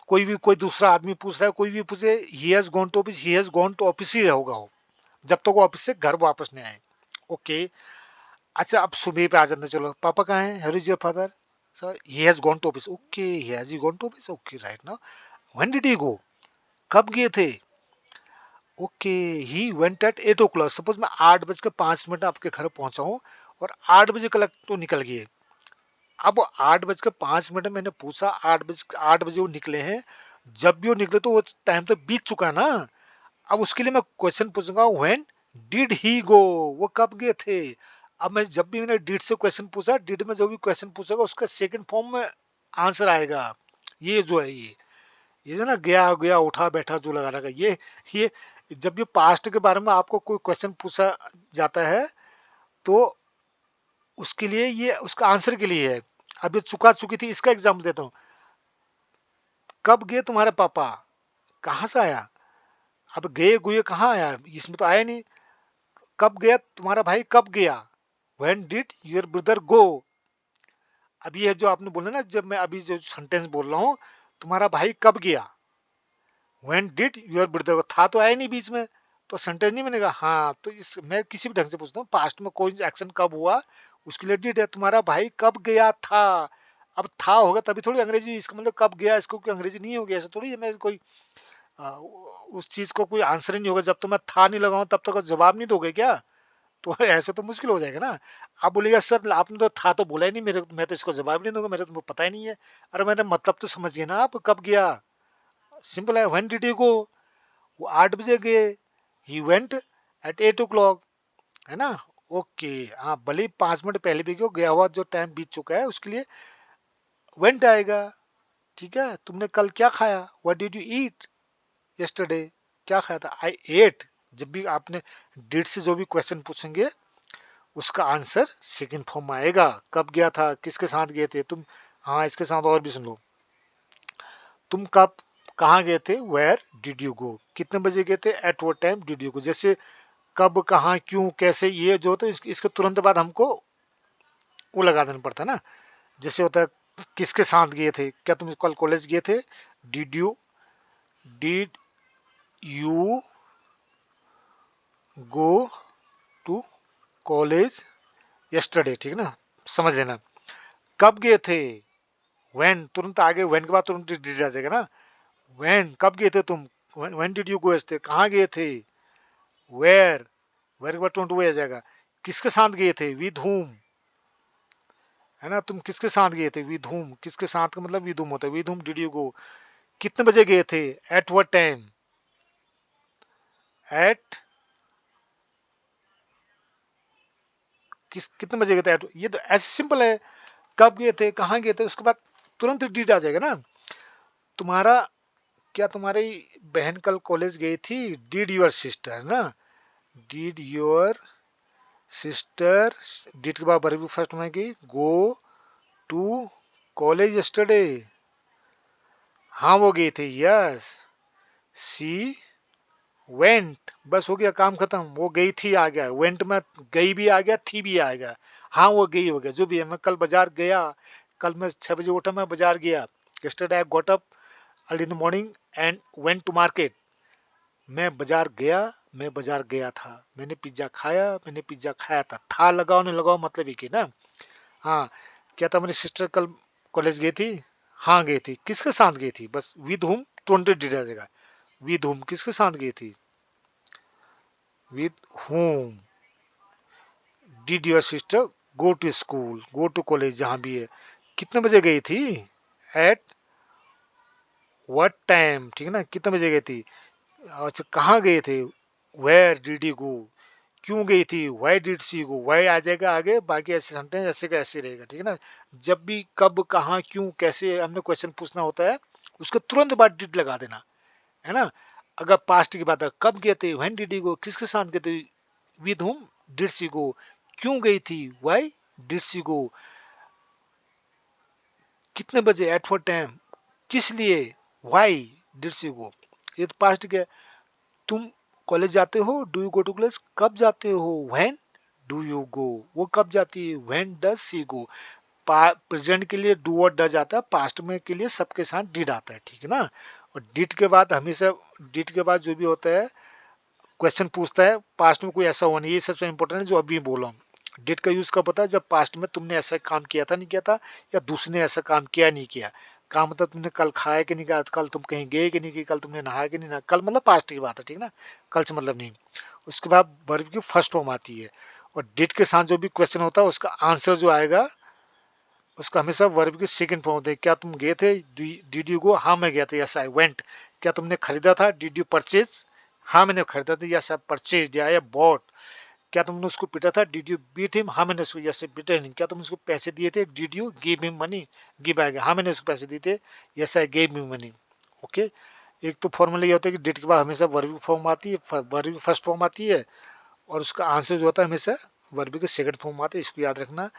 कोई भी कोई दूसरा आदमी पूछ रहा है, कोई भी पूछे, he has gone to office, he has gone to office ही होगा वो, जब तक वो ऑफिस से घर वापस नहीं आए। ओके। अच्छा, अब सुबह पे आ जाते हैं, चलो पापा कहाँ हैं? Where is your father? Sir he has gone to office. Okay, he has gone to office, okay right now. When did he go? कब गए थे? Okay, he went at 8 o'clock। Suppose मैं 8:05 आपके घर पहुंचा हूँ और 8 बजे कल तो निकल गए। अब 8:05 मैंने पूछा, 8 बजे वो निकले हैं, जब भी वो निकले तो वो टाइम तो बीत चुका है ना। अब उसके लिए मैं क्वेश्चन पूछूंगा, व्हेन डिड ही गो? वो कब गए थे? अब मैं जब भी मैंने डिड से क्वेश्चन पूछा, डिड में जो भी क्वेश्चन पूछेगा उसका सेकंड फॉर्म में आंसर आएगा। ये जो है, ये जो ना, गया गया उठा बैठा जो लगा रखा, ये जब भी पास्ट के बारे में आपको कोई क्वेश्चन पूछा जाता है, तो उसके लिए, ये उसका आंसर के लिए है। अब ये चुका चुकी थी, इसका एग्जाम्पल देता हूँ। कब गए तुम्हारे पापा? कहाँ से आया? अब गए गुए कहाँ आया, इसमें तो आया नहीं। कब गया तुम्हारा भाई? कब गया? व्हेन डिड योर ब्रदर गो? अब ये जो आपने बोला ना, जब मैं अभी जो सेंटेंस बोल रहा हूँ, तुम्हारा भाई कब गया, व्हेन डिड योर ब्रदर, था तो आया नहीं बीच में, तो सेंटेंस नहीं बनेगा। हाँ, तो इस मैं किसी भी ढंग से पूछता हूँ, पास्ट में कोई एक्शन कब हुआ, उसके लिए डिड है। तुम्हारा भाई कब गया था? अब था होगा तभी थोड़ी अंग्रेजी, इसका मतलब कब गया, इसको कोई अंग्रेजी नहीं होगी, ऐसा थोड़ी है। मैं कोई उस चीज को कोई आंसर ही नहीं होगा, जब तक मैं था नहीं लगाऊं तब तक जवाब नहीं दोगे क्या? तो ऐसे तो मुश्किल हो जाएगा ना। आप बोलिएगा सर आपने तो था तो बोला ही नहीं, मेरे मैं तो इसको जवाब नहीं दूंगा, मेरे को पता ही नहीं है। अरे मैंने मतलब तो समझ गए ना आप, कब गया। सिंपल है, व्हेन डिड यू गो? वो 8 बजे गए, ही वेंट एट 8 o'clock, है ना। ओके। हाँ, भले ही 5 मिनट पहले भी क्यों, गया हुआ जो टाइम बीत चुका है उसके लिए वेंट आएगा। ठीक है, तुमने कल क्या खाया? What did you eat yesterday? क्या खाया था? आई एट। जब भी आपने डिड से जो भी क्वेश्चन पूछेंगे, उसका आंसर सेकंड फॉर्म में आएगा। कब गया था, किसके साथ गए थे तुम? हाँ, इसके साथ और भी सुन लो। तुम कब कहाँ गए थे? Where did you go? कितने बजे गए थे? At what time did you go? जैसे कब, कहाँ, क्यों, कैसे, ये जो होता है, इसके तुरंत बाद हमको वो लगा देना पड़ता है ना। जैसे होता है, किसके साथ गए थे? क्या तुम कल कॉलेज गए थे? Did you did you go to college yesterday? ठीक है ना, समझ लेना। कब गए थे? व्हेन, तुरंत आगे व्हेन के बाद तुरंत डिड आ जाएगा ना। व्हेन, कब गए थे तुम? When did you go yesterday, कहाँ गए थे? वेयर, वेयर के बाद तुरंत वो आ जाएगा। किसके साथ गए थे? विद हुम, है ना। तुम किसके साथ गए थे? विद हुम, किसके साथ का मतलब विद हुम होता है। With whom did you go? कितने बजे गए थे? एट व्हाट टाइम, एट, कितने बजे गए थे? एट, ये तो ऐसे सिंपल है। कब गए थे, कहाँ गए थे, उसके बाद तुरंत डिड आ जाएगा ना। तुम्हारा, क्या तुम्हारी बहन कल कॉलेज गई थी? डिड योर सिस्टर, है ना। डिड योर सिस्टर, डिड के बाद वर्ब फर्स्ट में गई, गो टू कॉलेज यस्टरडे? हाँ वो गई थी, यस सी वेंट। बस हो गया, काम खत्म। वो गई थी आ गया, वेंट में गई भी आ गया, थी भी आ गया। हाँ वो गई हो गया, जो भी है। मैं कल बाजार गया, कल मैं 6 बजे उठा, मैं बाजार गया। yesterday I got up early in the morning and went to market। मैं बाजार गया, मैं बाजार गया था। मैंने पिज्जा खाया, मैंने पिज्जा खाया था लगाओ नहीं लगाओ मतलब ही की ना। हाँ, क्या था, मेरी सिस्टर कल कॉलेज गई थी? हाँ गई थी। किसके साथ गई थी? बस विद हुम 20 डिड आ जाएगा। विद हुम, किसके साथ गई थी? with whom did your sister go to school, go to college, जहाँ भी है, कितने बजे गई थी, एट व्हाट टाइम, ठीक है ना, कितने बजे गई थी, अच्छा कहाँ गए थे, वेयर डिड यू गो, क्यों गई थी, why did she go, why आ जाएगा आगे, बाकी ऐसे सेंटेंस ऐसे का ऐसे रहेगा, ठीक है ना। जब भी कब कहाँ क्यों कैसे हमने क्वेश्चन पूछना होता है, उसके तुरंत बाद डिड लगा देना, है ना। अगर पास्ट की बात है, कब गए थे, व्हेन डिड यू गो, किसके साथ गए थे, विद हुम डिड सी गो, क्यों गई थी, वाई डिड सी गो, कितने बजे, एट फोर टाइम, किस लिए, वाई डिड सी गो। ये तो पास्ट के, तुम कॉलेज जाते हो, do you go to college, कब जाते हो, व्हेन डू यू गो, वो कब जाती है, when does she go. Present के लिए डू और डज आता है, पास्ट में के लिए सबके साथ डिड आता है, ठीक है ना। और डिड के बाद हमेशा, डिड के बाद जो भी होता है क्वेश्चन पूछता है, पास्ट में कोई ऐसा होना, ये सबसे इंपॉर्टेंट है जो अभी बोला हूँ। डिड का यूज कब होता है, जब पास्ट में तुमने ऐसा काम किया था नहीं किया था, या दूसरे ने ऐसा काम किया नहीं किया। काम मतलब तुमने कल खाया कि नहीं खाया, कल तुम कहीं गए कि नहीं गए, कल तुमने नहाया कि नहीं नहाया, कल मतलब पास्ट की बात है, ठीक है ना, कल से मतलब नहीं। उसके बाद वर्ब की फर्स्ट फॉर्म आती है, और डिड के साथ जो भी क्वेश्चन होता है उसका आंसर जो आएगा, उसका हमेशा वर्ब की सेकंड फॉर्म होती है। क्या तुम गए थे, डिड यू गो, हाँ मैं गया था, यस आई वेंट। क्या तुमने खरीदा था, डिड यू परचेज, हाँ मैंने खरीदा था, यस आई परचेज, या बॉट। क्या तुमने उसको पीटा था, डिड यू बीट हिम, हाँ मैंने उसको, यस आई बीट हिम। क्या तुमने उसको पैसे दिए थे, did you give him money, give आ गया, हाँ मैंने उसको पैसे दिए थे, yes I gave him money. Okay. एक तो फॉर्मूला ये होता है कि डिड के बाद हमेशा वर्ब की फॉर्म आती है, वर्ब की फर्स्ट फॉर्म आती है, और उसका आंसर जो होता है हमेशा वर्ब की सेकंड फॉर्म आता है, इसको याद रखना।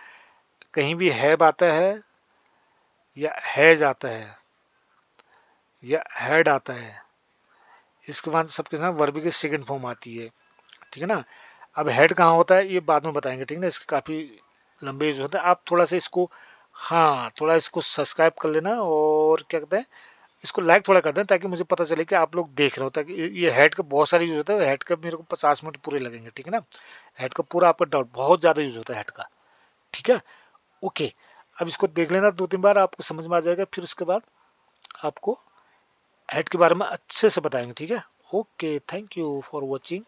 कहीं भी हैव आता है, या हैज आता है, या हैड आता है, इसके बाद सबके साथ वर्ब की सेकंड फॉर्म आती है, ठीक है ना। अब हेड कहाँ होता है ये बाद में बताएंगे, ठीक है ना, इसके काफ़ी लंबे यूज होते हैं। आप थोड़ा सा इसको, हाँ थोड़ा इसको सब्सक्राइब कर लेना, और क्या कहते हैं, इसको लाइक थोड़ा कर देना, ताकि मुझे पता चले कि आप लोग देख रहे हो, ताकि ये हेड का बहुत सारे यूज होता है, हेड का मेरे को 50 मिनट पूरे लगेंगे, ठीक है ना। हेड का पूरा आपका डाउट बहुत ज़्यादा यूज होता है हेड का, ठीक है। ओके। अब इसको देख लेना 2-3 बार, आपको समझ में आ जाएगा, फिर उसके बाद आपको हेड के बारे में अच्छे से बताएंगे, ठीक है। Okay, thank you for watching.